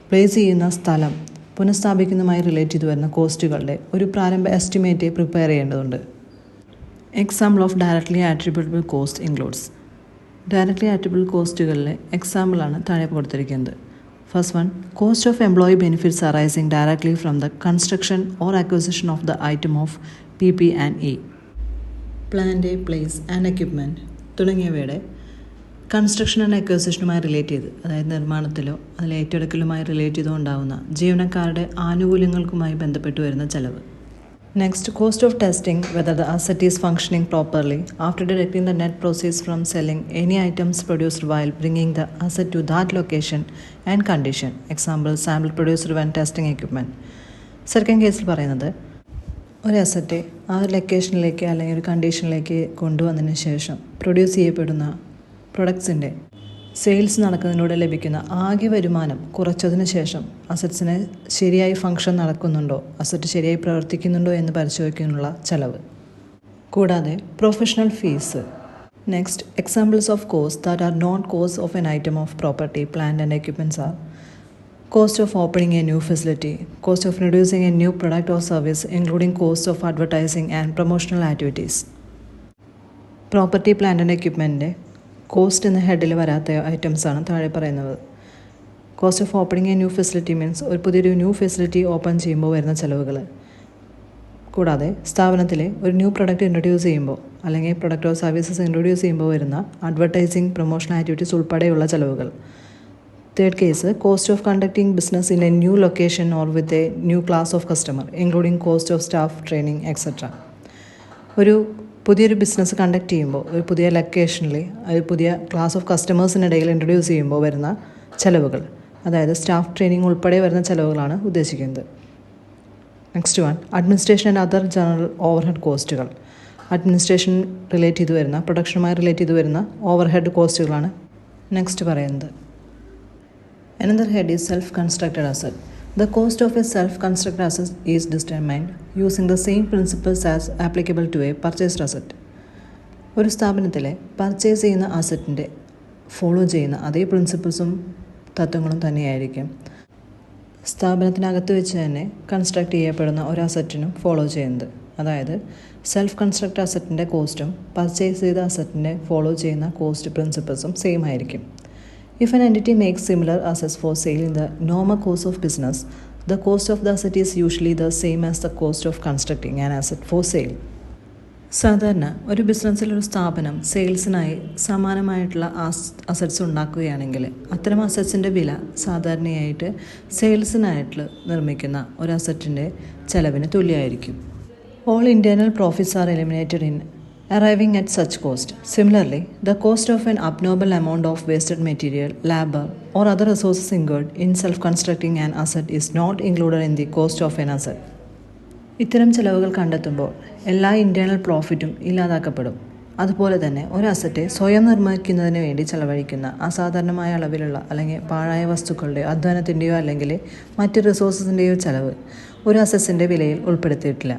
പ്ലേസ് ചെയ്യുന്ന സ്ഥലം പുനഃസ്ഥാപിക്കുന്നതുമായി റിലേറ്റ് ചെയ്ത് വരുന്ന കോസ്റ്റുകളുടെ ഒരു പ്രാരംഭ എസ്റ്റിമേറ്റ് പ്രിപ്പയർ ചെയ്യേണ്ടതുണ്ട്. Example of directly attributable cost includes. Directly attributable കോസ്റ്റുകളിലെ എക്സാമ്പിളാണ് താഴെ കൊടുത്തിരിക്കുന്നത്. First one, cost of employee benefits arising directly from the construction or acquisition of the item of PP&E. Plant, place and equipment തുടങ്ങിയവയുടെ construction and അക്വിസിഷനുമായി relate ചെയ്ത്, അതായത് നിർമ്മാണത്തിലോ അതിൽ ഏറ്റെടുക്കലുമായി relate ചെയ്തോ ഉണ്ടാകുന്ന ജീവനക്കാരുടെ ആനുകൂല്യങ്ങൾക്കുമായി ബന്ധപ്പെട്ട് വരുന്ന ചെലവ്. Next, cost of testing whether the asset is functioning properly after deducting the net proceeds from selling any items produced while bringing the asset to that location and condition. Example, sample produced when testing equipment. Second കേസിൽ പറയുന്നത് ഒരു asset ആ ഒരു ലൊക്കേഷനിലേക്ക് അല്ലെങ്കിൽ ഒരു കണ്ടീഷനിലേക്ക് കൊണ്ടുവന്നതിന് ശേഷം produce ചെയ്യപ്പെടുന്ന പ്രൊഡക്ട്സിൻ്റെ sales നടക്കുന്നതിലൂടെ ലഭിക്കുന്ന ആകെ വരുമാനം കുറച്ചതിന് ശേഷം അസറ്റ്സിന് ശരിയായി ഫംഗ്ഷൻ നടക്കുന്നുണ്ടോ, അസറ്റ് ശരിയായി പ്രവർത്തിക്കുന്നുണ്ടോ എന്ന് പരിശോധിക്കാനുള്ള ചെലവ്. കൂടാതെ professional fees. Next, examples of cost that are not cost of an item of property, plant and equipments are cost of opening a new facility, cost of introducing a new product or service, including cost of advertising and promotional activities. Property, plant and എക്യുപ്മെൻറ്റിൻ്റെ cost എന്ന ഹെഡിൽ വരാത്ത ഐറ്റംസാണ് താഴെ പറയുന്നത്. Cost of opening a new facility means ഒരു പുതിയൊരു new facility open ചെയ്യുമ്പോൾ വരുന്ന ചിലവുകൾ. കൂടാതെ സ്ഥാപനത്തിൽ ഒരു ന്യൂ പ്രൊഡക്റ്റ് ഇൻട്രൊഡ്യൂസ് ചെയ്യുമ്പോൾ അല്ലെങ്കിൽ പ്രൊഡക്റ്റ് ഓർ സർവീസസ് ഇൻട്രൊഡ്യൂസ് ചെയ്യുമ്പോൾ വരുന്ന അഡ്വർടൈസിങ്, പ്രൊമോഷണൽ ആക്ടിവിറ്റീസ് ഉൾപ്പെടെയുള്ള ചിലവുകൾ. Third case, cost of conducting business in a new location or with a new class of customer, including cost of staff, training, etc. ഒരു പുതിയൊരു business conduct ചെയ്യുമ്പോൾ ഒരു പുതിയ ലൊക്കേഷനിൽ ഒരു പുതിയ ക്ലാസ് ഓഫ് കസ്റ്റമേഴ്സിനിടയിൽ ഇൻട്രൊഡ്യൂസ് ചെയ്യുമ്പോൾ വരുന്ന ചിലവുകൾ, അതായത് സ്റ്റാഫ് ട്രെയിനിങ് ഉൾപ്പെടെ വരുന്ന ചിലവുകളാണ് ഉദ്ദേശിക്കുന്നത്. Next one, administration and other general overhead കോസ്റ്റുകൾ. അഡ്മിനിസ്ട്രേഷൻ റിലേറ്റ് ചെയ്ത് വരുന്ന, പ്രൊഡക്ഷനുമായി റിലേറ്റ് ചെയ്ത് വരുന്ന ഓവർഹെഡ് കോസ്റ്റുകളാണ് നെക്സ്റ്റ് പറയുന്നത്. Another head is self-constructed asset. The cost of a self-constructed asset is determined using the same principles as applicable to a purchased asset. ഒരു സ്ഥാപനത്തിലെ പർച്ചേസ് ചെയ്യുന്ന അസറ്റിൻ്റെ ഫോളോ ചെയ്യുന്ന അതേ പ്രിൻസിപ്പിൾസും തത്വങ്ങളും തന്നെയായിരിക്കും സ്ഥാപനത്തിനകത്ത് വെച്ച് തന്നെ കൺസ്ട്രക്ട് ചെയ്യപ്പെടുന്ന ഒരു അസറ്റിനും ഫോളോ ചെയ്യുന്നത്. അതായത് സെൽഫ് കൺസ്ട്രക്ട് അസറ്റിൻ്റെ കോസ്റ്റും പർച്ചേസ് ചെയ്ത അസറ്റിൻ്റെ ഫോളോ ചെയ്യുന്ന കോസ്റ്റ് പ്രിൻസിപ്പിൾസും സെയിം ആയിരിക്കും. If an entity makes similar assets for sale in the normal course of business, the cost of the asset is usually the same as the cost of constructing an asset for sale. സാധാരണ ഒരു ബിസിനസ്സിലൊരു സ്ഥാപനം സെയിൽസിനായി സമാനമായിട്ടുള്ള assets ഉണ്ടാക്കുകയാണെങ്കിൽ അത്തരം അസറ്റ്സിൻ്റെ വില സാധാരണയായിട്ട് സെയിൽസിനായിട്ട് നിർമ്മിക്കുന്ന ഒരു അസറ്റിൻ്റെ ചെലവിന് തുല്യമായിരിക്കും. All internal profits are eliminated in arriving at such cost. Similarly, the cost of an abnormal amount of wasted material, labor, or other resources incurred in self-constructing an asset is not included in the cost of an asset. ഇത്തരം ചിലവുകൾ കണ്ടെത്തുമ്പോൾ എല്ലാ internal പ്രോഫിറ്റും ഇല്ലാതാക്കപ്പെടും. അതുപോലെ തന്നെ ഒരു asset സ്വയം നിർമ്മിക്കുന്നതിന് വേണ്ടി ചെലവഴിക്കുന്ന അസാധാരണമായ അളവിലുള്ള അല്ലെങ്കിൽ പാഴായ വസ്തുക്കളുടെയോ അധ്വാനത്തിൻ്റെയോ അല്ലെങ്കിൽ മറ്റ് റിസോഴ്സസിൻ്റെയോ ചെലവ് ഒരു അസറ്റ്സിൻ്റെ വിലയിൽ ഉൾപ്പെടുത്തിയിട്ടില്ല.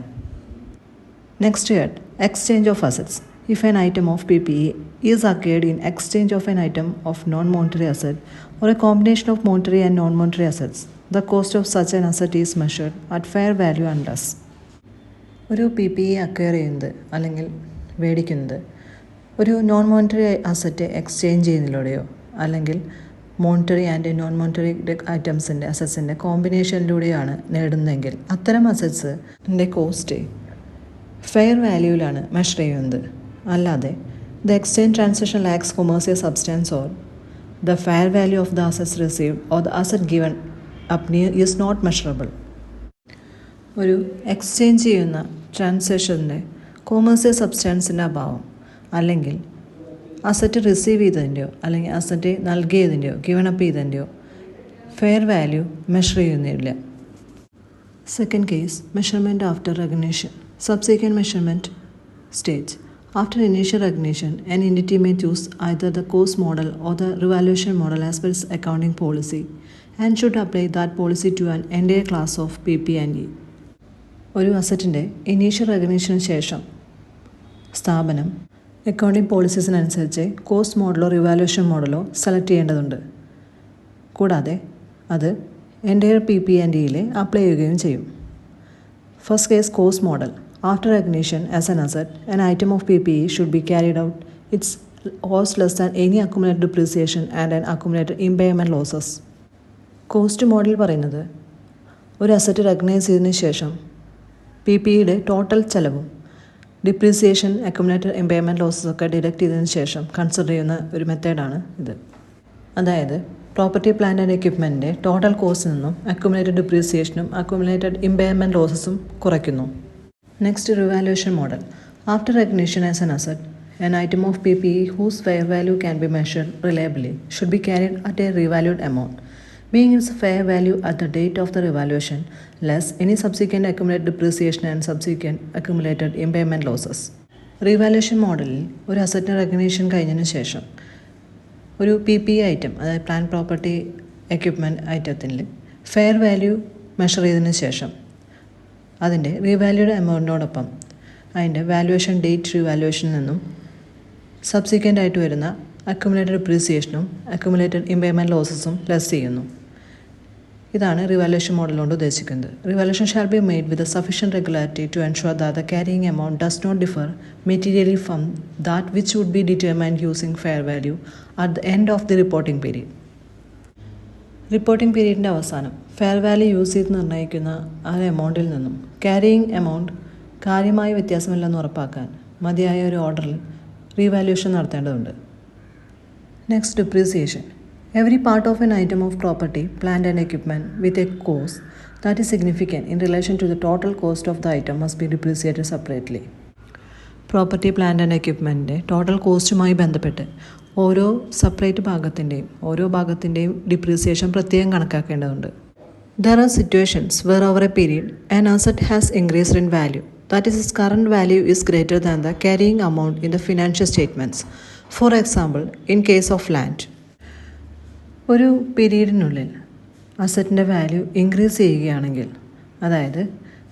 Next head, exchange of assets. If an item of PPE is acquired in exchange of an item of non-monetary asset or a combination of monetary and non-monetary assets, the cost of such an asset is measured at fair value unless. ഒരു PPE acquire ചെയ്യുന്നത് അല്ലെങ്കിൽ മേടിക്കുന്നത് ഒരു non monetary asset exchange ചെയ്യുന്നതിലൂടെയോ അല്ലെങ്കിൽ monetary and non monetary ഐറ്റംസിൻ്റെ അസറ്റ്സിൻ്റെ കോമ്പിനേഷനിലൂടെയാണ് നേടുന്നതെങ്കിൽ അത്തരം അസറ്റ്സിൻ്റെ കോസ്റ്റ് ഫെയർ വാല്യൂവിലാണ് മെഷർ ചെയ്യുന്നത്. അല്ലാതെ the exchange transaction lacks commercial substance or the fair value of the assets received or the asset given up near is not measurable. ഒരു എക്സ്ചേഞ്ച് ചെയ്യുന്ന ട്രാൻസാക്ഷൻ്റെ കൊമേഴ്സ്യൽ സബ്സ്റ്റൻസിൻ്റെ അഭാവം അല്ലെങ്കിൽ അസറ്റ് റിസീവ് ചെയ്തതിൻ്റെയോ അല്ലെങ്കിൽ അസറ്റ് നൽകിയതിൻ്റെയോ ഗിവൺ അപ്പ് ചെയ്തതിൻ്റെയോ ഫെയർ വാല്യൂ മെഷർ ചെയ്യുന്നില്ല. Second case, measurement after recognition. Subsequent measurement stage. After initial recognition, an entity may choose either the cost model or the revaluation model as per its accounting policy and should apply that policy to an entire class of PP&E. ഒരു അസറ്റിൻ്റെ initial റെക്കഗ്നിഷന് ശേഷം സ്ഥാപനം accounting പോളിസീസിനനുസരിച്ച് cost മോഡലോ revaluation മോഡലോ select ചെയ്യേണ്ടതുണ്ട്. കൂടാതെ അത് entire PP&Eയിൽ apply ചെയ്യുകയും ചെയ്യും. First case, cost model. After recognition as an asset, an item of PPE should be carried out its cost less than any accumulated depreciation and an accumulated impairment losses. Cost model പറയുന്നത് ഒരു asset recognise ചെയ്തതിന് ശേഷം PPEയുടെ total ചെലവും depreciation, accumulated impairment losses ഒക്കെ deduct ചെയ്തതിന് ശേഷം consider ചെയ്യുന്ന ഒരു മെത്തേഡാണ് ഇത്. അതായത് പ്രോപ്പർട്ടി, പ്ലാന്റ് ആൻഡ് എക്യുപ്മെൻറ്റിൻ്റെ ടോട്ടൽ കോസ്റ്റിൽ നിന്നും അക്യുമുലേറ്റഡ് ഡിപ്രീസിയേഷനും അക്യുമുലേറ്റഡ് ഇമ്പയർമെൻറ്റ് ലോസസും കുറയ്ക്കുന്നു. Next, revaluation model. After recognition as an asset, an item of PPE whose fair value can be measured reliably should be carried at a revalued amount, being its fair value at the date of the revaluation less any subsequent accumulated depreciation and subsequent accumulated impairment losses. Revaluation മോഡലിൽ ഒരു അസറ്റിന് recognition കഴിഞ്ഞതിന് ശേഷം ഒരു PPE item, അതായത് plant property equipment ഐറ്റത്തിൽ fair value measure ചെയ്തതിന് ശേഷം അതിൻ്റെ റീവാല്യൂഡ് എമൗണ്ടിനോടൊപ്പം അതിൻ്റെ വാല്യുവേഷൻ ഡേറ്റ് റീവാല്യുവേഷനിൽ നിന്നും സബ്സിക്വൻ്റ് ആയിട്ട് വരുന്ന അക്യുമുലേറ്റഡ് ഡിപ്രീസിയേഷനും അക്യുമുലേറ്റഡ് ഇമ്പയർമെൻറ്റ് ലോസസും ലെസ് ചെയ്യുന്നു. ഇതാണ് റിവാലുവേഷൻ മോഡൽ കൊണ്ട് ഉദ്ദേശിക്കുന്നത്. Revaluation shall be made with sufficient regularity to ensure that the carrying amount does not differ materially from that which would be determined using fair value at the end of the reporting period. Reporting പീരീഡിൻ്റെ അവസാനം fair value use ചെയ്ത് നിർണ്ണയിക്കുന്ന ആ എമൗണ്ടിൽ നിന്നും carrying amount കാര്യമായ വ്യത്യാസമില്ലെന്ന് ഉറപ്പാക്കാൻ മതിയായ ഒരു ഓർഡറിൽ റീവാലുവേഷൻ നടത്തേണ്ടതുണ്ട്. Next, depreciation. Every part of an item of property, plant and equipment with a cost that is significant in relation to the total cost of the item must be depreciated separately. Property, plant and എക്യുപ്മെൻറ്റിൻ്റെ total കോസ്റ്റുമായി ബന്ധപ്പെട്ട് ഓരോ ഭാഗത്തിൻ്റെയും depreciation പ്രത്യേകം കണക്കാക്കേണ്ടതുണ്ട്. There are situations where over a period an asset has increased in value, that is, its current value is greater than the carrying amount in the financial statements. For example, in case of land. ഒരു പീരീഡിനുള്ളിൽ അസറ്റിൻ്റെ value increase ചെയ്യുകയാണെങ്കിൽ, അതായത്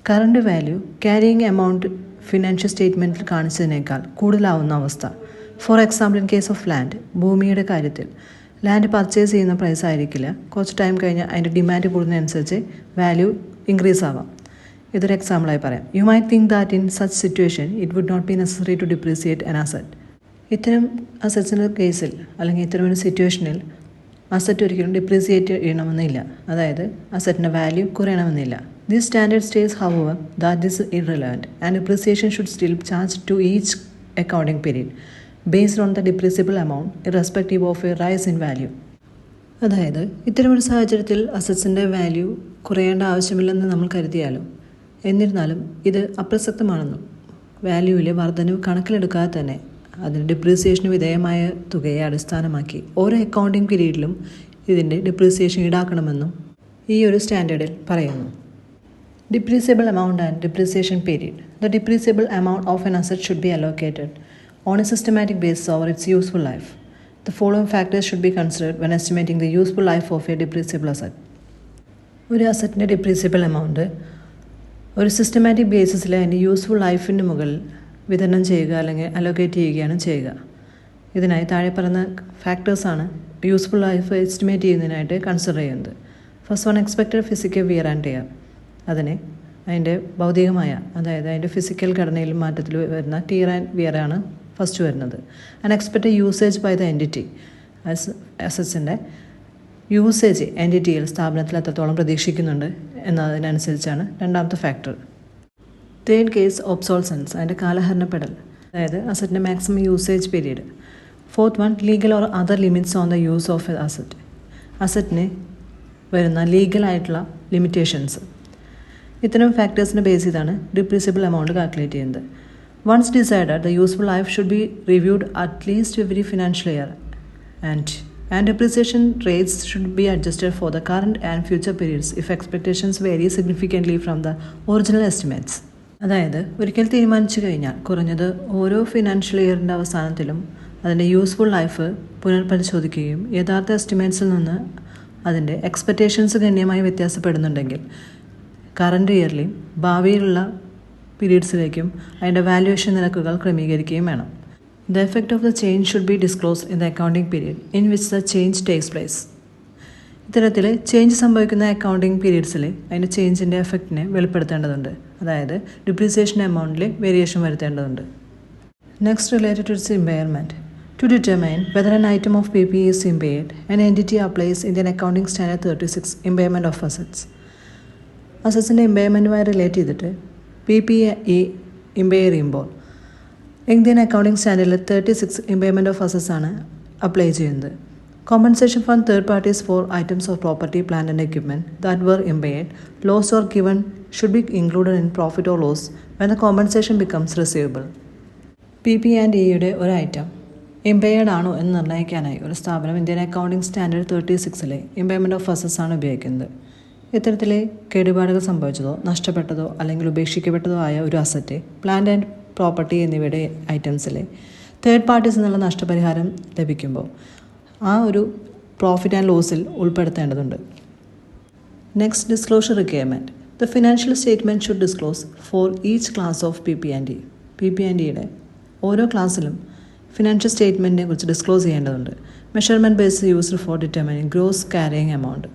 current value carrying amount financial സ്റ്റേറ്റ്മെൻറ്റിൽ കാണിച്ചതിനേക്കാൾ കൂടുതലാവുന്ന അവസ്ഥ. For example, in case of land, ഭൂമിയുടെ കാര്യത്തിൽ land purchase ചെയ്യുന്ന പ്രൈസ് ആയിരിക്കില്ല, കുറച്ച് ടൈം കഴിഞ്ഞാൽ അതിൻ്റെ ഡിമാൻഡ് കൂടുന്നതനുസരിച്ച് വാല്യൂ ഇൻക്രീസ് ആവാം. ഇതൊരു എക്സാമ്പിളായി പറയാം. You might think that in such situation it would not be necessary to depreciate an asset. ഇത്തരം അസറ്റ്സിൻ്റെ കേസിൽ അല്ലെങ്കിൽ ഇത്തരം ഒരു സിറ്റുവേഷനിൽ അസറ്റ് ഒരിക്കലും ഡിപ്രീസിയേറ്റ് ചെയ്യണമെന്നില്ല, അതായത് അസറ്റിൻ്റെ വാല്യൂ കുറയണമെന്നില്ല. This standard states however that is irrelevant and depreciation should still charge to each accounting period based on the depreciable amount irrespective of a rise in value. അതായത് ഇത്തരമൊരു സാഹചര്യത്തിൽ അസറ്റ്സിൻ്റെ വാല്യൂ കുറയേണ്ട ആവശ്യമില്ലെന്ന് നമ്മൾ കരുതിയാലും എന്നിരുന്നാലും ഇത് അപ്രസക്തമാണെന്നും വാല്യൂവിലെ വർധനവ് കണക്കിലെടുക്കാതെ തന്നെ അതിന് ഡിപ്രീസിയേഷന് വിധേയമായ തുകയെ അടിസ്ഥാനമാക്കി ഓരോ അക്കൗണ്ടിംഗ് പീരീഡിലും ഇതിൻ്റെ ഡിപ്രീസിയേഷൻ ഈടാക്കണമെന്നും ഈ ഒരു സ്റ്റാൻഡേർഡിൽ പറയുന്നു. Depreciable amount and depreciation period. The depreciable amount of an asset should be allocated on a systematic basis over its useful life. The following factors should be considered when estimating the useful life of a depreciable asset. ഒരു അസറ്റിൻ്റെ ഡിപ്രീസിയബിൾ amount ഒരു systematic ബേസിസിൽ അതിൻ്റെ useful ലൈഫിന് മുകളിൽ വിതരണം ചെയ്യുക അല്ലെങ്കിൽ allocate ചെയ്യുകയാണ് ചെയ്യുക. ഇതിനായി താഴെ പറയുന്ന ഫാക്ടേഴ്സാണ് യൂസ്ഫുൾ ലൈഫ് എസ്റ്റിമേറ്റ് ചെയ്യുന്നതിനായിട്ട് കൺസിഡർ ചെയ്യുന്നത്. First one, expected physical wear and tear. അതിന് അതിൻ്റെ ഭൗതികമായ, അതായത് അതിൻ്റെ ഫിസിക്കൽ ഘടനയിലും മാറ്റത്തിൽ വരുന്ന ടിയർ ആൻഡ് വിയർ ആണ് ഫസ്റ്റ് വരുന്നത്. And expected usage by the entity. അസറ്റ്സിൻ്റെ യൂസേജ് എൻറ്റിറ്റിയിൽ സ്ഥാപനത്തിൽ എത്രത്തോളം പ്രതീക്ഷിക്കുന്നുണ്ട് എന്നതിനനുസരിച്ചാണ് രണ്ടാമത്തെ ഫാക്ടർ. തേർഡ് കേസ്, ഒബ്സോൾസൻസ്, അതിൻ്റെ കാലഹരണപ്പെടൽ, അതായത് അസറ്റിൻ്റെ maximum usage period. Fourth one, legal or other limits on the use of a asset. അസറ്റിന് വരുന്ന ലീഗലായിട്ടുള്ള ലിമിറ്റേഷൻസ്. ഇത്തരം ഫാക്ടേഴ്സിനെ ബേസ് ചെയ്താണ് ഡിപ്രീസിയബിൾ എമൗണ്ട് കാൽക്കുലേറ്റ് ചെയ്യുന്നത്. Once decided, the useful life should be reviewed at least every financial year and depreciation rates should be adjusted for the current and future periods if expectations vary significantly from the original estimates. അതായത് ഒരിക്കൽ തീരുമാനിച്ചു കഴിഞ്ഞാൽ കുറഞ്ഞത് ഓരോ financial ഇയറിൻ്റെ അവസാനത്തിലും അതിൻ്റെ useful life പുനർപരിശോധിക്കുകയും യഥാർത്ഥ എസ്റ്റിമേറ്റ്സിൽ നിന്ന് അതിൻ്റെ എക്സ്പെക്റ്റേഷൻസ് ഗണ്യമായി വ്യത്യാസപ്പെടുന്നുണ്ടെങ്കിൽ കറണ്ട് ഇയറിലെയും ഭാവിയിലുള്ള പീരീഡ്സിലേക്കും അതിൻ്റെ വാല്യുവേഷൻ നിരക്കുകൾ ക്രമീകരിക്കുകയും വേണം. The effect of the change should be disclosed in the accounting period in which the change takes place. ഇത്തരത്തിൽ ചേഞ്ച് സംഭവിക്കുന്ന അക്കൗണ്ടിങ് പീരീഡ്സിൽ അതിൻ്റെ ചേഞ്ചിൻ്റെ എഫക്റ്റിനെ വെളിപ്പെടുത്തേണ്ടതുണ്ട്, അതായത് ഡിപ്രീസിയേഷൻ എമൗണ്ടിൽ വേരിയേഷൻ വരുത്തേണ്ടതുണ്ട്. Next, related to its impairment. To determine whether an item of PPE is impaired, an entity applies Indian Accounting Standard 36 impairment of assets. അസറ്റ്സിൻ്റെ ഇമ്പയർമെൻറ്റുമായി റിലേറ്റ് ചെയ്തിട്ട് PPE ഇമ്പയർ ചെയ്യുമ്പോൾ ഇന്ത്യൻ അക്കൗണ്ടിംഗ് സ്റ്റാൻഡേർഡിൽ 36 ഇമ്പയർമെൻറ്റ് ഓഫ് അസറ്റ്സ് ആണ് apply ചെയ്യുന്നത്. Compensation from third parties for items of property, plant and equipment that were impaired, lost or given should be included in profit or loss when the compensation becomes receivable. PPE ഒരു item impaired ആണോ എന്ന് നിർണ്ണയിക്കാനായി ഒരു സ്ഥാപനം Indian accounting standard 36 impairment of assets ആണ് ഉപയോഗിക്കുന്നത്. ഇത്തരത്തിലെ കേടുപാടുകൾ സംഭവിച്ചതോ നഷ്ടപ്പെട്ടതോ അല്ലെങ്കിൽ ഉപേക്ഷിക്കപ്പെട്ടതോ ആയ ഒരു അസറ്റ്, പ്ലാന്റ് ആൻഡ് പ്രോപ്പർട്ടി എന്നിവയുടെ ഐറ്റംസിൽ തേർഡ് പാർട്ടീസ് എന്നുള്ള നഷ്ടപരിഹാരം ലഭിക്കുമ്പോൾ ആ ഒരു പ്രോഫിറ്റ് ആൻഡ് ലോസിൽ ഉൾപ്പെടുത്തേണ്ടതുണ്ട്. Next, disclosure requirement. The financial statement should disclose for each class of PPD. PPDയുടെ ഓരോ ക്ലാസ്സിലും ഫിനാൻഷ്യൽ സ്റ്റേറ്റ്മെൻറ്റിനെ കുറിച്ച് ഡിസ്ക്ലോസ് ചെയ്യേണ്ടതുണ്ട്. Measurement base used for determining gross carrying amount.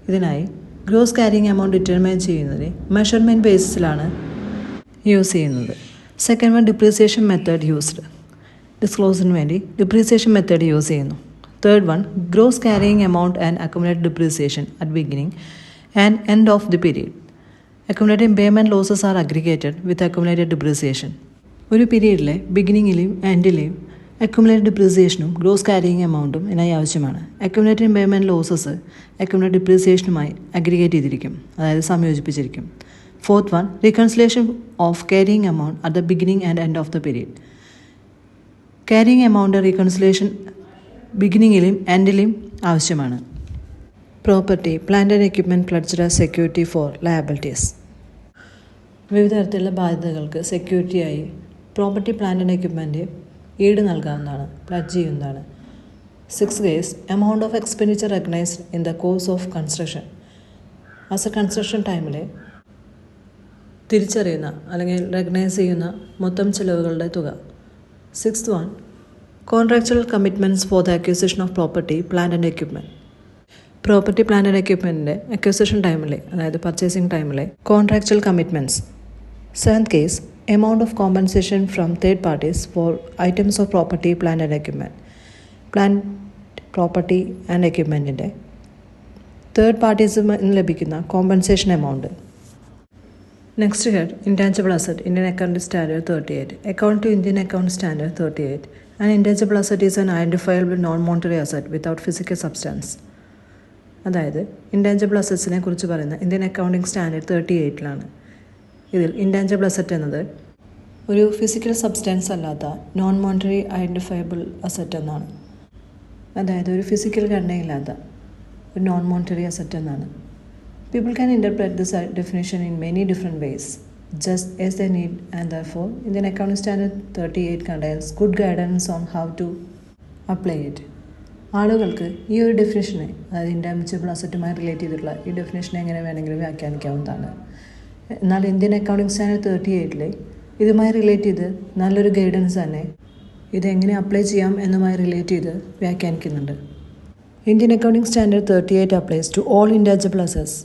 ഇതിനായി ഗ്രോസ് ക്യാരിയിങ് എമൗണ്ട് ഡിറ്റർമൈൻ ചെയ്യുന്നതിന് മെഷർമെൻറ്റ് ബേസിസിലാണ് യൂസ് ചെയ്യുന്നത്. Second one, depreciation method used. ഡിസ്ക്ലോസിന് വേണ്ടി ഡിപ്രീസിയേഷൻ മെത്തേഡ് യൂസ് ചെയ്യുന്നു. Third one, gross carrying amount and accumulated depreciation at beginning and end of the period. Accumulated impairment losses are aggregated with accumulated depreciation. ഒരു പീരീഡിലെ ബിഗിനിങ്ങിലെയും എൻഡിലെയും accumulated ഡിപ്രീസിയേഷനും gross carrying എമൗണ്ടും ഇതിനായി ആവശ്യമാണ്. അക്യുമുലേറ്റഡ് ഇമ്പയർമെൻറ്റ് ലോസസ് അക്യുമുലേറ്റഡ് ഡിപ്രീസിയേഷനുമായി അഗ്രിഗേറ്റ് ചെയ്തിരിക്കും, അതായത് സംയോജിപ്പിച്ചിരിക്കും. Fourth one, reconciliation of carrying amount at the beginning and end of the period. Carrying amount reconciliation ബിഗിനിങ്ങിലും എൻഡിലും ആവശ്യമാണ്. Property, plant and equipment pledged as security for liabilities. വിവിധ തരത്തിലുള്ള ബാധ്യതകൾക്ക് സെക്യൂരിറ്റിയായി പ്രോപ്പർട്ടി, പ്ലാന്റ് ആൻഡ് എക്യുപ്മെൻറ്റ് ഈട് നൽകാവുന്നതാണ്, പ്ലഡ്ജ് ചെയ്യുന്നതാണ്. 6 case, amount of expenditure recognised in the course of construction. As a construction ടൈമിൽ തിരിച്ചറിയുന്ന അല്ലെങ്കിൽ റെക്കഗ്നൈസ് ചെയ്യുന്ന മൊത്തം ചിലവുകളുടെ തുക. 6th one, contractual commitments for the acquisition of property, plant and equipment. Property, plant and എക്യുപ്മെൻറ്റിൻ്റെ അക്വിസിഷൻ ടൈമിലെ, അതായത് പർച്ചേസിംഗ് ടൈമിലെ contractual commitments. 7th case, amount of compensation from third parties for items of property, plant and equipment. Plant, property and equipmentൻ്റെ third പാർട്ടീസിൽ നിന്ന് ലഭിക്കുന്ന compensation amount. Next head, intangible asset, Indian accounting standard 38. Account to Indian account standard 38. An intangible asset is an identifiable non-monetary asset without physical substance. അതായത് intangible അസറ്റ്സിനെ കുറിച്ച് പറയുന്ന Indian accounting standard 38ലാണ്. ഇതിൽ intangible asset എന്നത് ഒരു physical substance അല്ലാത്ത non monetary identifiable asset എന്നാണ്. അതായത് ഒരു ഫിസിക്കൽ ഘടനയില്ലാത്ത ഒരു നോൺ മോണിറ്ററി അസറ്റ് എന്നാണ്. People can interpret this definition in many different ways just as the need and therefore Indian accounting standard 38 contains good guidance on how to apply it. ആളുകൾക്ക് ഈ ഒരു ഡെഫിനേഷനെ, അതായത് ഇൻടാഞ്ചിബിൾ അസറ്റുമായി റിലേറ്റ് ചെയ്തിട്ടുള്ള ഈ ഡെഫിനേഷനെ എങ്ങനെ വേണമെങ്കിലും വ്യാഖ്യാനിക്കാവുന്നതാണ്. എന്നാൽ ഇന്ത്യൻ അക്കൗണ്ടിംഗ് സ്റ്റാൻഡേർഡ് 38 ഇതുമായി റിലേറ്റ് ചെയ്ത് നല്ലൊരു ഗൈഡൻസ് തന്നെ ഇതെങ്ങനെ അപ്ലൈ ചെയ്യാം എന്നുമായി റിലേറ്റ് ചെയ്ത് വ്യാഖ്യാനിക്കുന്നുണ്ട്. Indian accounting standard 38 applies to all intangible assets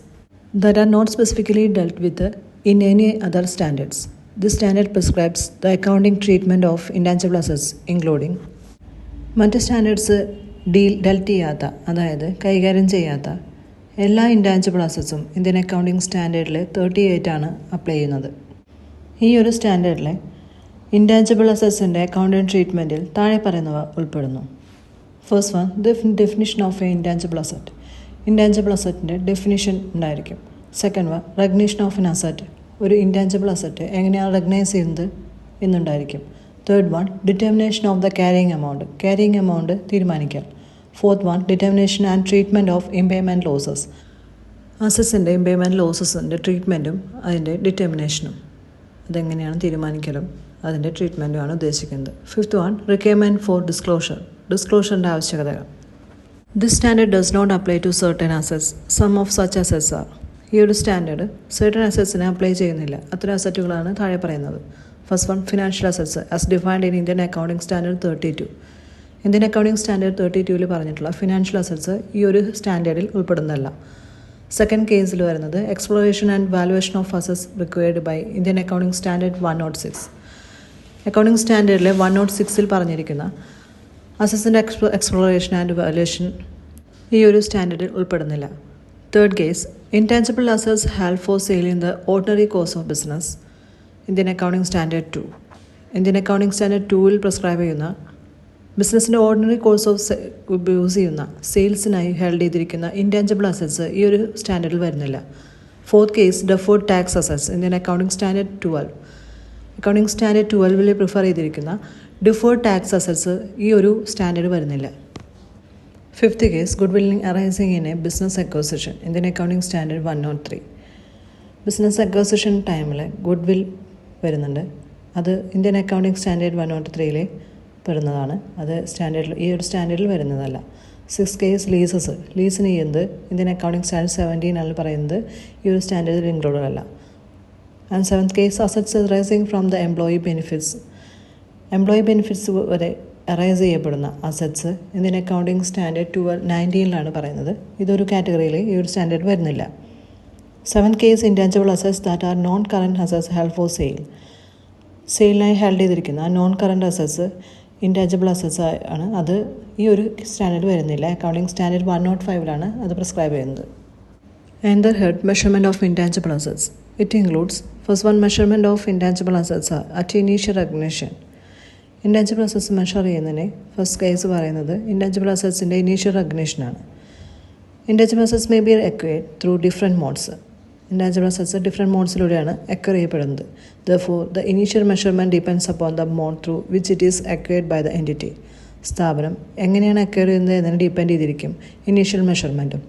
that are not specifically dealt with in any other standards. This standard prescribes the accounting treatment of intangible assets including മറ്റ് standards dealt ചെയ്യാത്ത, അതായത് കൈകാര്യം ചെയ്യാത്ത എല്ലാ intangible അസറ്റ്സും Indian accounting സ്റ്റാൻഡേർഡിൽ 38 apply ചെയ്യുന്നത്. ഈ ഒരു സ്റ്റാൻഡേർഡിലെ ഇൻടാഞ്ചിബിൾ അസറ്റ്സിൻ്റെ അക്കൗണ്ടിംഗ് ട്രീറ്റ്മെൻറ്റിൽ താഴെ പറയുന്നവ ഉൾപ്പെടുന്നു. First one, definition of a intangible asset. Intangible അസറ്റിൻ്റെ ഡെഫിനിഷൻ ഉണ്ടായിരിക്കും. Second one, recognition of an asset. ഒരു ഇൻടാഞ്ചിബിൾ അസറ്റ് എങ്ങനെയാണ് റെക്കഗ്നൈസ് ചെയ്യുന്നത് എന്നുണ്ടായിരിക്കും. Third one, determination of the carrying amount. Carrying amount തീരുമാനിക്കാം. Fourth one, determination and treatment of impairment losses. അസറ്റ്സിൻ്റെ impairment ലോസസിൻ്റെ ട്രീറ്റ്മെൻറ്റും അതിൻ്റെ ഡിറ്റർമിനേഷനും, അതെങ്ങനെയാണ് തീരുമാനിക്കലും അതിൻ്റെ ട്രീറ്റ്മെൻറ്റുമാണ് ഉദ്ദേശിക്കുന്നത്. Fifth one, requirement for disclosure. ഡിസ്ക്ലോഷറിൻ്റെ ആവശ്യകതകൾ. This standard does not apply to certain assets. Some of such assets are. ഈ ഒരു സ്റ്റാൻഡേർഡ് സർട്ടൻ അസറ്റ്സിനെ അപ്ലൈ ചെയ്യുന്നില്ല. അത്തരം അസറ്റുകളാണ് താഴെ പറയുന്നത്. First one, financial assets as defined in Indian accounting standard 32. Indian accounting standard 32 പറഞ്ഞിട്ടുള്ള financial assets ഈ ഒരു സ്റ്റാൻഡേർഡിൽ ഉൾപ്പെടുന്നതല്ല. Second കേസിൽ വരുന്നത് exploration and valuation of assets required by Indian accounting standard 106. Accounting സ്റ്റാൻഡേർഡിലെ 106 പറഞ്ഞിരിക്കുന്ന അസറ്റ്സിൻ്റെ എക്സ്പ്ലോറേഷൻ ആൻഡ് വാലുവേഷൻ ഈ ഒരു സ്റ്റാൻഡേർഡിൽ ഉൾപ്പെടുന്നില്ല. Third case, intangible assets held for sale in the ordinary course of business. Indian accounting standard 2. Indian accounting standard 2 prescribe ചെയ്യുന്ന ബിസിനസ്സിൻ്റെ ordinary course of use ചെയ്യുന്ന സെയിൽസിനായി held ചെയ്തിരിക്കുന്ന intangible assets ഈ ഒരു സ്റ്റാൻഡേർഡിൽ വരുന്നില്ല. Fourth case, deferred tax assets. Indian accounting standard 12. Accounting standard 12 prefer ചെയ്തിരിക്കുന്ന deferred tax assets ഈ ഒരു സ്റ്റാൻഡേർഡ് വരുന്നില്ല. Fifth case, good willing arising in A business acquisition. Indian accounting standard 103. Business acquisition ടൈമിൽ good will വരുന്നുണ്ട്. അത് Indian accounting standard 103 വരുന്നതാണ്. അത് ഈ ഒരു സ്റ്റാൻഡേർഡിൽ വരുന്നതല്ല. 6 കേസ് ലീസിന് ചെയ്യുന്നത് ഇന്ത്യൻ അക്കൗണ്ടിംഗ് സ്റ്റാൻഡേർഡ് 17 ആണ് പറയുന്നത് ഈ ഒരു സ്റ്റാൻഡേർഡിൽ ഇൻക്ലൂഡഡ് അല്ല. And 7th case assets arising from the employee benefits വരെ അറൈസ് ചെയ്യപ്പെടുന്ന അസറ്റ്സ് ഇന്ത്യൻ അക്കൗണ്ടിംഗ് സ്റ്റാൻഡേർഡ് 19 പറയുന്നത്. ഇതൊരു കാറ്റഗറിയിൽ ഈ ഒരു സ്റ്റാൻഡേർഡ് വരുന്നില്ല. 7th case intangible assets that are non current assets held for സെയിലിനായി ഹെൽഡ് ചെയ്തിരിക്കുന്ന non current assets intangible assets ആണ്. അത് ഈ ഒരു സ്റ്റാൻഡേർഡ് വരുന്നില്ല. അക്കൗണ്ടിംഗ് സ്റ്റാൻഡേർഡ് 105 അത് പ്രിസ്ക്രൈബ് ചെയ്യുന്നത്. And the head measurement of intangible assets. It includes first one measurement of intangible assets at initial recognition. Intangible assets measure ചെയ്യുന്നതിന് first case പറയുന്നത് intangible അസറ്റ്സിൻ്റെ ഇനീഷ്യൽ റെക്കഗ്നിഷനാണ്. Intangible assets may be acquired through different modes. Intangible assets different മോഡ്സിലൂടെയാണ് acquire ചെയ്യപ്പെടുന്നത്. Therefore, the initial measurement depends upon the mode through which it is acquired by the entity. സ്ഥാപനം എങ്ങനെയാണ് acquire ചെയ്യുന്നത് എന്നതിന് depend ചെയ്തിരിക്കും initial മെഷർമെൻറ്റും.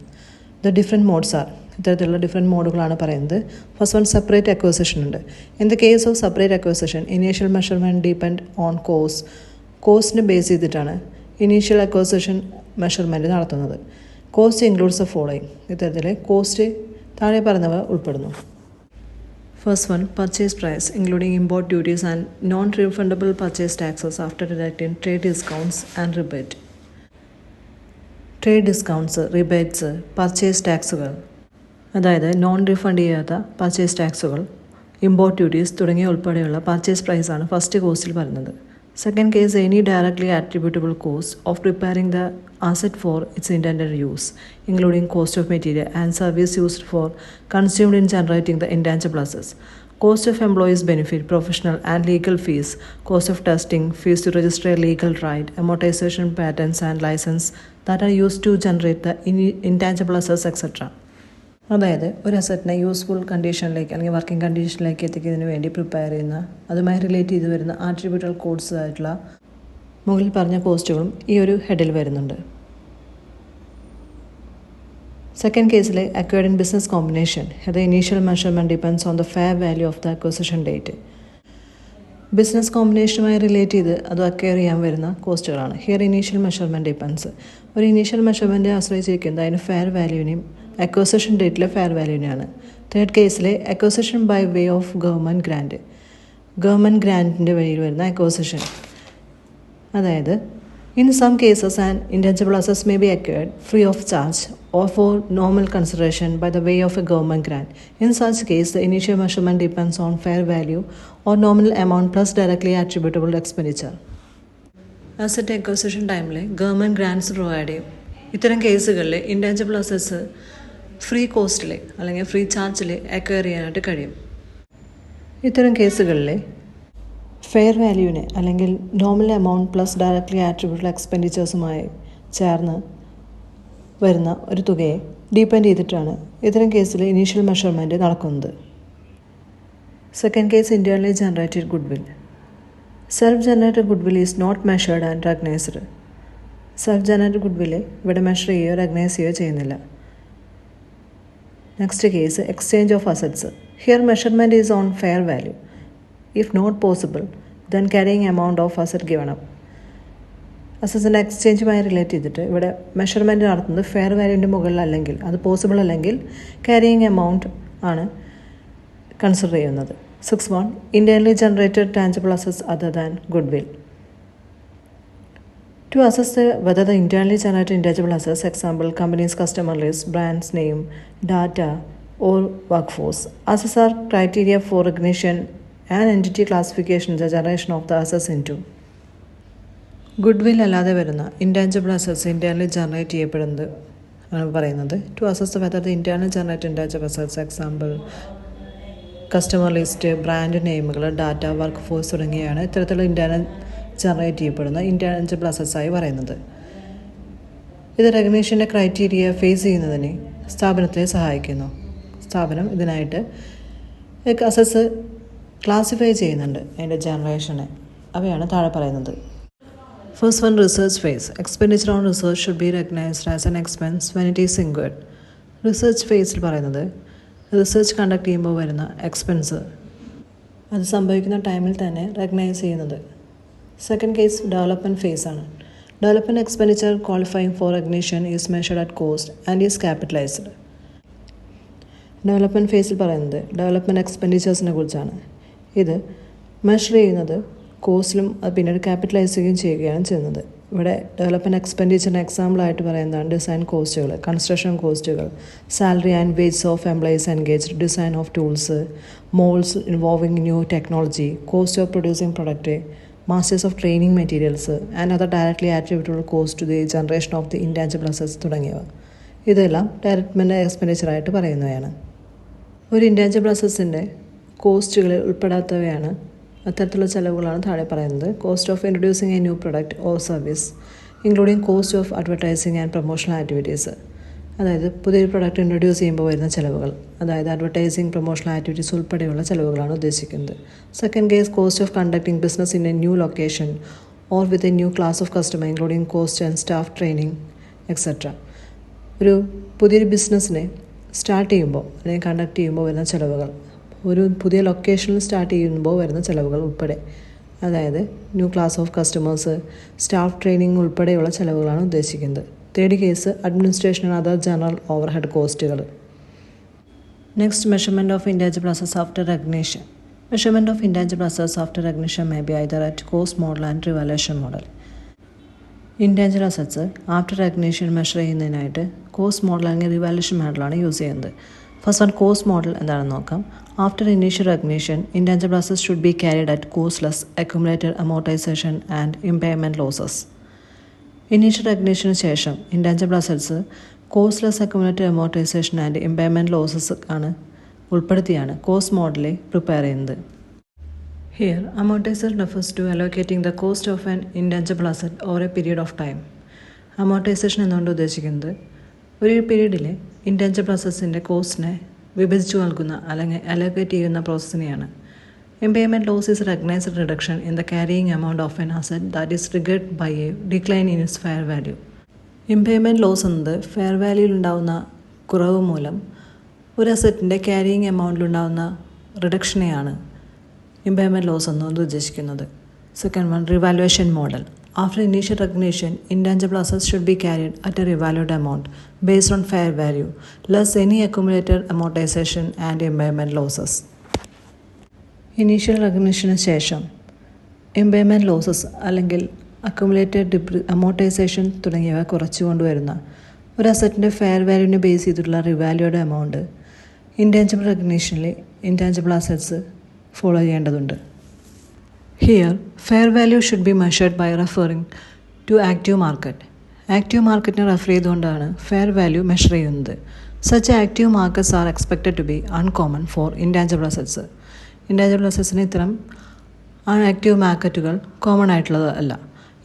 The different modes are ഇത്തരത്തിലുള്ള different മോഡുകളാണ് പറയുന്നത്. ഫസ്റ്റ് വൺ സെപ്പറേറ്റ് അക്വസിഷൻ ഉണ്ട്. In the case of separate acquisition initial measurement depend on കോസ്റ്റിനെ ബേസ് ചെയ്തിട്ടാണ് ഇനീഷ്യൽ അക്വസിഷൻ മെഷർമെൻറ്റ് നടത്തുന്നത്. Cost includes the following. ഇത്തരത്തിൽ കോസ്റ്റ് താഴെ പറയുന്നവ ഉൾപ്പെടുന്നു. First one purchase price including import duties and non refundable purchase taxes after deducting trade discounts and rebate. Trade discounts, rebates, purchase ടാക്സുകൾ, അതായത് non refund ചെയ്യാത്ത purchase ടാക്സുകൾ, import duties തുടങ്ങിയ ഉൾപ്പെടെയുള്ള പർച്ചേസ് പ്രൈസാണ് ഫസ്റ്റ് കോസ്റ്റിൽ പറയുന്നത്. Second case any directly attributable cost of preparing the asset for its intended use, including cost of material and service used for consumed in generating the intangible assets, cost of employees' benefit, professional and legal fees, cost of testing, fees to register a legal right, amortization patents and license that are used to generate the intangible assets, etc. അതായത് ഒരു അസറ്റിനെ useful കണ്ടീഷനിലേക്ക് അല്ലെങ്കിൽ working കണ്ടീഷനിലേക്ക് എത്തിക്കുന്നതിന് വേണ്ടി prepare ചെയ്യുന്ന അതുമായി relate ചെയ്ത് വരുന്ന ആട്രിബ്യൂട്ടൽ codes ആയിട്ടുള്ള മുകളിൽ പറഞ്ഞ കോസ്റ്റുകളും ഈ ഒരു ഹെഡിൽ വരുന്നുണ്ട്. സെക്കൻഡ് കേസിൽ അക്വയർഡ് ഇൻ ബിസിനസ് കോമ്പിനേഷൻ. അത് initial measurement depends on the fair value of the acquisition date. Business കോമ്പിനേഷനുമായി റിലേറ്റ് ചെയ്ത് അത് അക്വയർ ചെയ്യാൻ വരുന്ന കോസ്റ്റുകളാണ്. Here initial measurement depends. ഒരു ഇനീഷ്യൽ മെഷർമെൻറ്റ് ആശ്രയിച്ചിരിക്കുന്നത് അതിന് ഫെയർ വാല്യൂവിനെയും അക്വസിഷൻ ഡേറ്റിലെ ഫെയർ വാല്യൂവിനെയാണ്. തേർഡ് കേസിൽ acquisition by way of government ഗ്രാൻറ്റിൻ്റെ വഴിയിൽ വരുന്ന അക്വസിഷൻ. അതായത് in some cases and intangible assets may be acquired free of charge or for normal consideration by the way of a government grant. In such case, the initial measurement depends on fair value or nominal amount plus directly attributable expenditure. Asset acquisition ടൈമിൽ government ഗ്രാൻറ്റ്സ് provide ചെയ്യും. ഇത്തരം കേസുകളിൽ intangible assets free കോസ്റ്റിൽ അല്ലെങ്കിൽ free ചാർജിൽ acquire ചെയ്യാനായിട്ട് കഴിയും. ഇത്തരം കേസുകളിൽ ഫെയർ വാല്യൂവിനെ അല്ലെങ്കിൽ nominal amount plus directly attributable എക്സ്പെൻഡിച്ചേഴ്സുമായി ചേർന്ന് വരുന്ന ഒരു തുകയെ ഡിപ്പെൻഡ് ചെയ്തിട്ടാണ് ഇത്തരം കേസിൽ ഇനീഷ്യൽ മെഷർമെൻറ്റ് നടക്കുന്നത്. Second case internally generated goodwill. Self generated goodwill is not measured and recognised. Self generated goodwill ഇവിടെ മെഷർ ചെയ്യുകയോ റെക്കഗ്നൈസ് ചെയ്യുകയോ ചെയ്യുന്നില്ല. Next case exchange of assets. Here measurement is on fair value. If not possible then carrying amount of asset given up. അസറ്റ്സിൻ്റെ എക്സ്ചേഞ്ചുമായി relate ചെയ്തിട്ട് ഇവിടെ measurement നടത്തുന്നത് fair വാല്യൂവിൻ്റെ മുകളിലല്ലെങ്കിൽ അത് പോസിബിൾ അല്ലെങ്കിൽ ക്യാരിയിങ് എമൗണ്ട് ആണ് കൺസിഡർ ചെയ്യുന്നത്. 6.1 Internally generated tangible assets other than goodwill. To assess whether the internally generated intangible assets, example company's customer list, brand's name, data or workforce, assets are criteria for recognition and entity classification the generation of the assets into. Goodwill അല്ലാതെ വരുന്ന intangible assets internally generate ചെയ്യപ്പെടുന്നത് ആണ് പറയുന്നത്. To assess whether the internal generate intangible assets example customer list, brand നെയിമുകൾ, data, workforce തുടങ്ങിയവയാണ് ഇത്തരത്തിലുള്ള internal generate ചെയ്യപ്പെടുന്ന intangible അസറ്റ്സായി പറയുന്നത്. ഇത് റെക്കഗ്നീഷൻ്റെ ക്രൈറ്റീരിയ ഫേസ് ചെയ്യുന്നതിന് സ്ഥാപനത്തെ സഹായിക്കുന്നു. സ്ഥാപനം ഇതിനായിട്ട് അസറ്റ്സ് ക്ലാസിഫൈ ചെയ്യുന്നുണ്ട് അതിൻ്റെ ജനറേഷനെ. അവയാണ് താഴെ പറയുന്നത്. First one, research phase. Expenditure on research should be recognized as an expense when it is incurred. Research ഫേസിൽ പറയുന്നത് റിസർച്ച് കണ്ടക്ട് ചെയ്യുമ്പോൾ വരുന്ന എക്സ്പെൻസ് അത് സംഭവിക്കുന്ന ടൈമിൽ തന്നെ റെക്കഗ്നൈസ് ചെയ്യുന്നത്. Second case, development phase ആണ്. Development expenditure qualifying for recognition is measured at cost and is capitalized. Development ഫേസിൽ പറയുന്നത് ഡെവലപ്മെൻറ്റ് എക്സ്പെൻഡിച്ചേഴ്സിനെ കുറിച്ചാണ്. ഇത് മെഷർ ചെയ്യുന്നത് കോസ്റ്റിലും അത് പിന്നീട് ക്യാപിറ്റലൈസുകയും ചെയ്യുകയാണ് ചെയ്യുന്നത്. ഇവിടെ ഡെവലപ്മെൻറ്റ് എക്സ്പെൻഡിച്ചറിന് എക്സാമ്പിളായിട്ട് പറയുന്നതാണ് ഡിസൈൻ കോസ്റ്റുകൾ, കൺസ്ട്രക്ഷൻ കോസ്റ്റുകൾ, salary and wages of employees engaged, design of tools, moulds involving new technology, cost of producing product, masters of training materials and other directly attributable cost to the generation of the intangible assets തുടങ്ങിയവ. ഇതെല്ലാം development എക്സ്പെൻഡിച്ചറായിട്ട് പറയുന്നവയാണ്. ഒരു intangible അസറ്റ്സിൻ്റെ കോസ്റ്റുകളിൽ ഉൾപ്പെടാത്തവയാണ് അത്തരത്തിലുള്ള ചിലവുകളാണ് താഴെ പറയുന്നത്. Cost of introducing A new product or service including cost of advertising and promotional activities. അതായത് പുതിയൊരു product introduce ചെയ്യുമ്പോൾ വരുന്ന ചിലവുകൾ, അതായത് അഡ്വർടൈസിങ്, പ്രൊമോഷണൽ ആക്ടിവിറ്റീസ് ഉൾപ്പെടെയുള്ള ചിലവുകളാണ് ഉദ്ദേശിക്കുന്നത്. Second case, cost of conducting business in A new location or with a new class of customer including cost and staff training etcetera. ഒരു പുതിയൊരു ബിസിനസ്സിനെ സ്റ്റാർട്ട് ചെയ്യുമ്പോൾ അല്ലെങ്കിൽ കണ്ടക്ട് ചെയ്യുമ്പോൾ വരുന്ന ചിലവുകൾ, ഒരു പുതിയ ലൊക്കേഷനിൽ സ്റ്റാർട്ട് ചെയ്യുമ്പോൾ വരുന്ന ചിലവുകൾ ഉൾപ്പെടെ, അതായത് new class of customers, staff training ഉൾപ്പെടെയുള്ള ചിലവുകളാണ് ഉദ്ദേശിക്കുന്നത്. Third case, administration and other general overhead കോസ്റ്റുകൾ. Next, measurement of intangible assets after recognition. Measurement of intangible assets after recognition may be either at cost model and revaluation model. Intangible assets after recognition measure ചെയ്യുന്നതിനായിട്ട് cost model അല്ലെങ്കിൽ revaluation മോഡലാണ് use ചെയ്യുന്നത്. First one, cost model എന്താണെന്ന് നോക്കാം. After initial recognition, intangible assets should be carried at cost less accumulated amortisation and impairment losses. Initial റെക്കഗ്നിഷന് ശേഷം intangible assets cost less accumulated amortisation and impairment losses ആണ് ഉൾപ്പെടുത്തിയാണ് cost model prepare ചെയ്യുന്നത്. Here, amortization refers to allocating the cost of an intangible asset over a period of time. Amortization എന്നുകൊണ്ട് ഉദ്ദേശിക്കുന്നത് ഒരു പീരീഡിലെ intangible അസറ്റ്സിൻ്റെ കോസ്റ്റിനെ വിഭജിച്ചു നൽകുന്ന അല്ലെങ്കിൽ അലോക്കേറ്റ് ചെയ്യുന്ന പ്രോസസ്സിനെയാണ്. Impairment loss is recognised reduction in the carrying amount of an asset that is triggered by a decline in its fair value. Impairment loss എന്നത് fair വാല്യൂയിലുണ്ടാവുന്ന കുറവ് മൂലം ഒരു അസറ്റിൻ്റെ ക്യാരിയിങ് എമൗണ്ടിലുണ്ടാവുന്ന റിഡക്ഷനെയാണ് ഇമ്പയർമെൻറ്റ് ലോസ് എന്നുകൊണ്ട് ഉദ്ദേശിക്കുന്നത്. Second one, revaluation model. After initial recognition, intangible assets should be carried at a revalued amount based on fair value less any accumulated amortisation and impairment losses. Initial റെക്കഗ്നിഷന് ശേഷം impairment losses അല്ലെങ്കിൽ accumulated amortisation തുടങ്ങിയവ കുറച്ചു കൊണ്ടുവരുന്ന ഒരു അസറ്റിൻ്റെ fair വാല്യൂവിനെ base ചെയ്തിട്ടുള്ള റിവാലുഡ് എമൗണ്ട് ഇൻടാഞ്ചിബിൾ റെക്കഗ്നിഷനിൽ ഇൻടാഞ്ചിബിൾ അസറ്റ്സ് ഫോളോ ചെയ്യേണ്ടതുണ്ട്. Here fair value should be measured by referring to active market. Active മാർക്കറ്റിനെ റെഫർ ചെയ്തുകൊണ്ടാണ് ഫെയർ വാല്യൂ മെഷർ ചെയ്യുന്നത്. Such active markets are expected to be uncommon for intangible assets. Intangible അസറ്റ്സിന് ഇത്തരം active മാർക്കറ്റുകൾ common ആയിട്ടുള്ളത് അല്ല.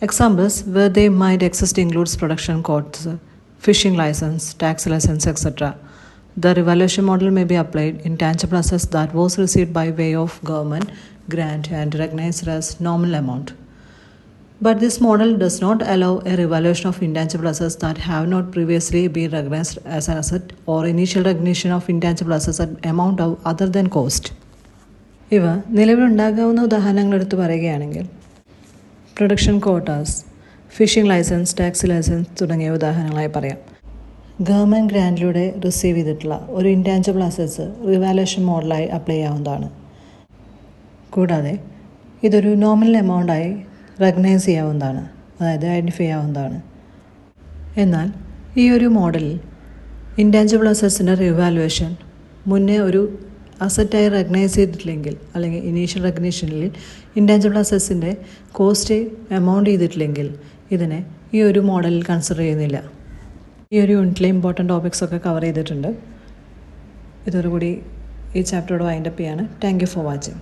Examples where they might exist includes production codes, fishing licence, tax licence etcetera. The revaluation model may be applied in tangible assets that was received by way of government grant and recognized as nominal amount. But this model does not allow a revaluation of intangible assets that have not previously been recognized as an asset or initial recognition of intangible assets at amount of other than cost. ഇവ നിലവിലുണ്ടാകാവുന്ന ഉദാഹരണങ്ങൾ എടുത്തു പറയുകയാണെങ്കിൽ production quotas, fishing licence, tax licence തുടങ്ങിയ ഉദാഹരണങ്ങളായി പറയാം. Government ഗ്രാൻറ്റിലൂടെ receive ചെയ്തിട്ടുള്ള ഒരു ഇൻടാഞ്ചിബിൾ അസറ്റ്സ് റിവാലുവേഷൻ മോഡലായി അപ്ലൈ ചെയ്യാവുന്നതാണ്. കൂടാതെ ഇതൊരു നോമിനൽ എമൗണ്ടായി റെക്കഗ്നൈസ് ചെയ്യാവുന്നതാണ്, അതായത് ഐഡൻറ്റിഫൈ ചെയ്യാവുന്നതാണ്. എന്നാൽ ഈ ഒരു മോഡലിൽ ഇൻടാഞ്ചിബിൾ അസറ്റ്സിൻ്റെ റിവാലുവേഷൻ മുന്നേ ഒരു അസറ്റായി റെക്കഗ്നൈസ് ചെയ്തിട്ടില്ലെങ്കിൽ അല്ലെങ്കിൽ ഇനീഷ്യൽ റെക്കഗ്നിഷനിൽ ഇൻടാഞ്ചിബിൾ അസറ്റ്സിൻ്റെ കോസ്റ്റ് എമൗണ്ട് ചെയ്തിട്ടില്ലെങ്കിൽ ഇതിനെ ഈ ഒരു മോഡലിൽ കൺസിഡർ ചെയ്യുന്നില്ല. ഈ ഒരു യൂണിറ്റിലെ ഇമ്പോർട്ടൻറ്റ് ടോപ്പിക്സൊക്കെ കവർ ചെയ്തിട്ടുണ്ട്. ഇതോടുകൂടി ഈ ചാപ്റ്ററോട് വൈൻഡപ്പ് ചെയ്യാണ്. Thank you for watching.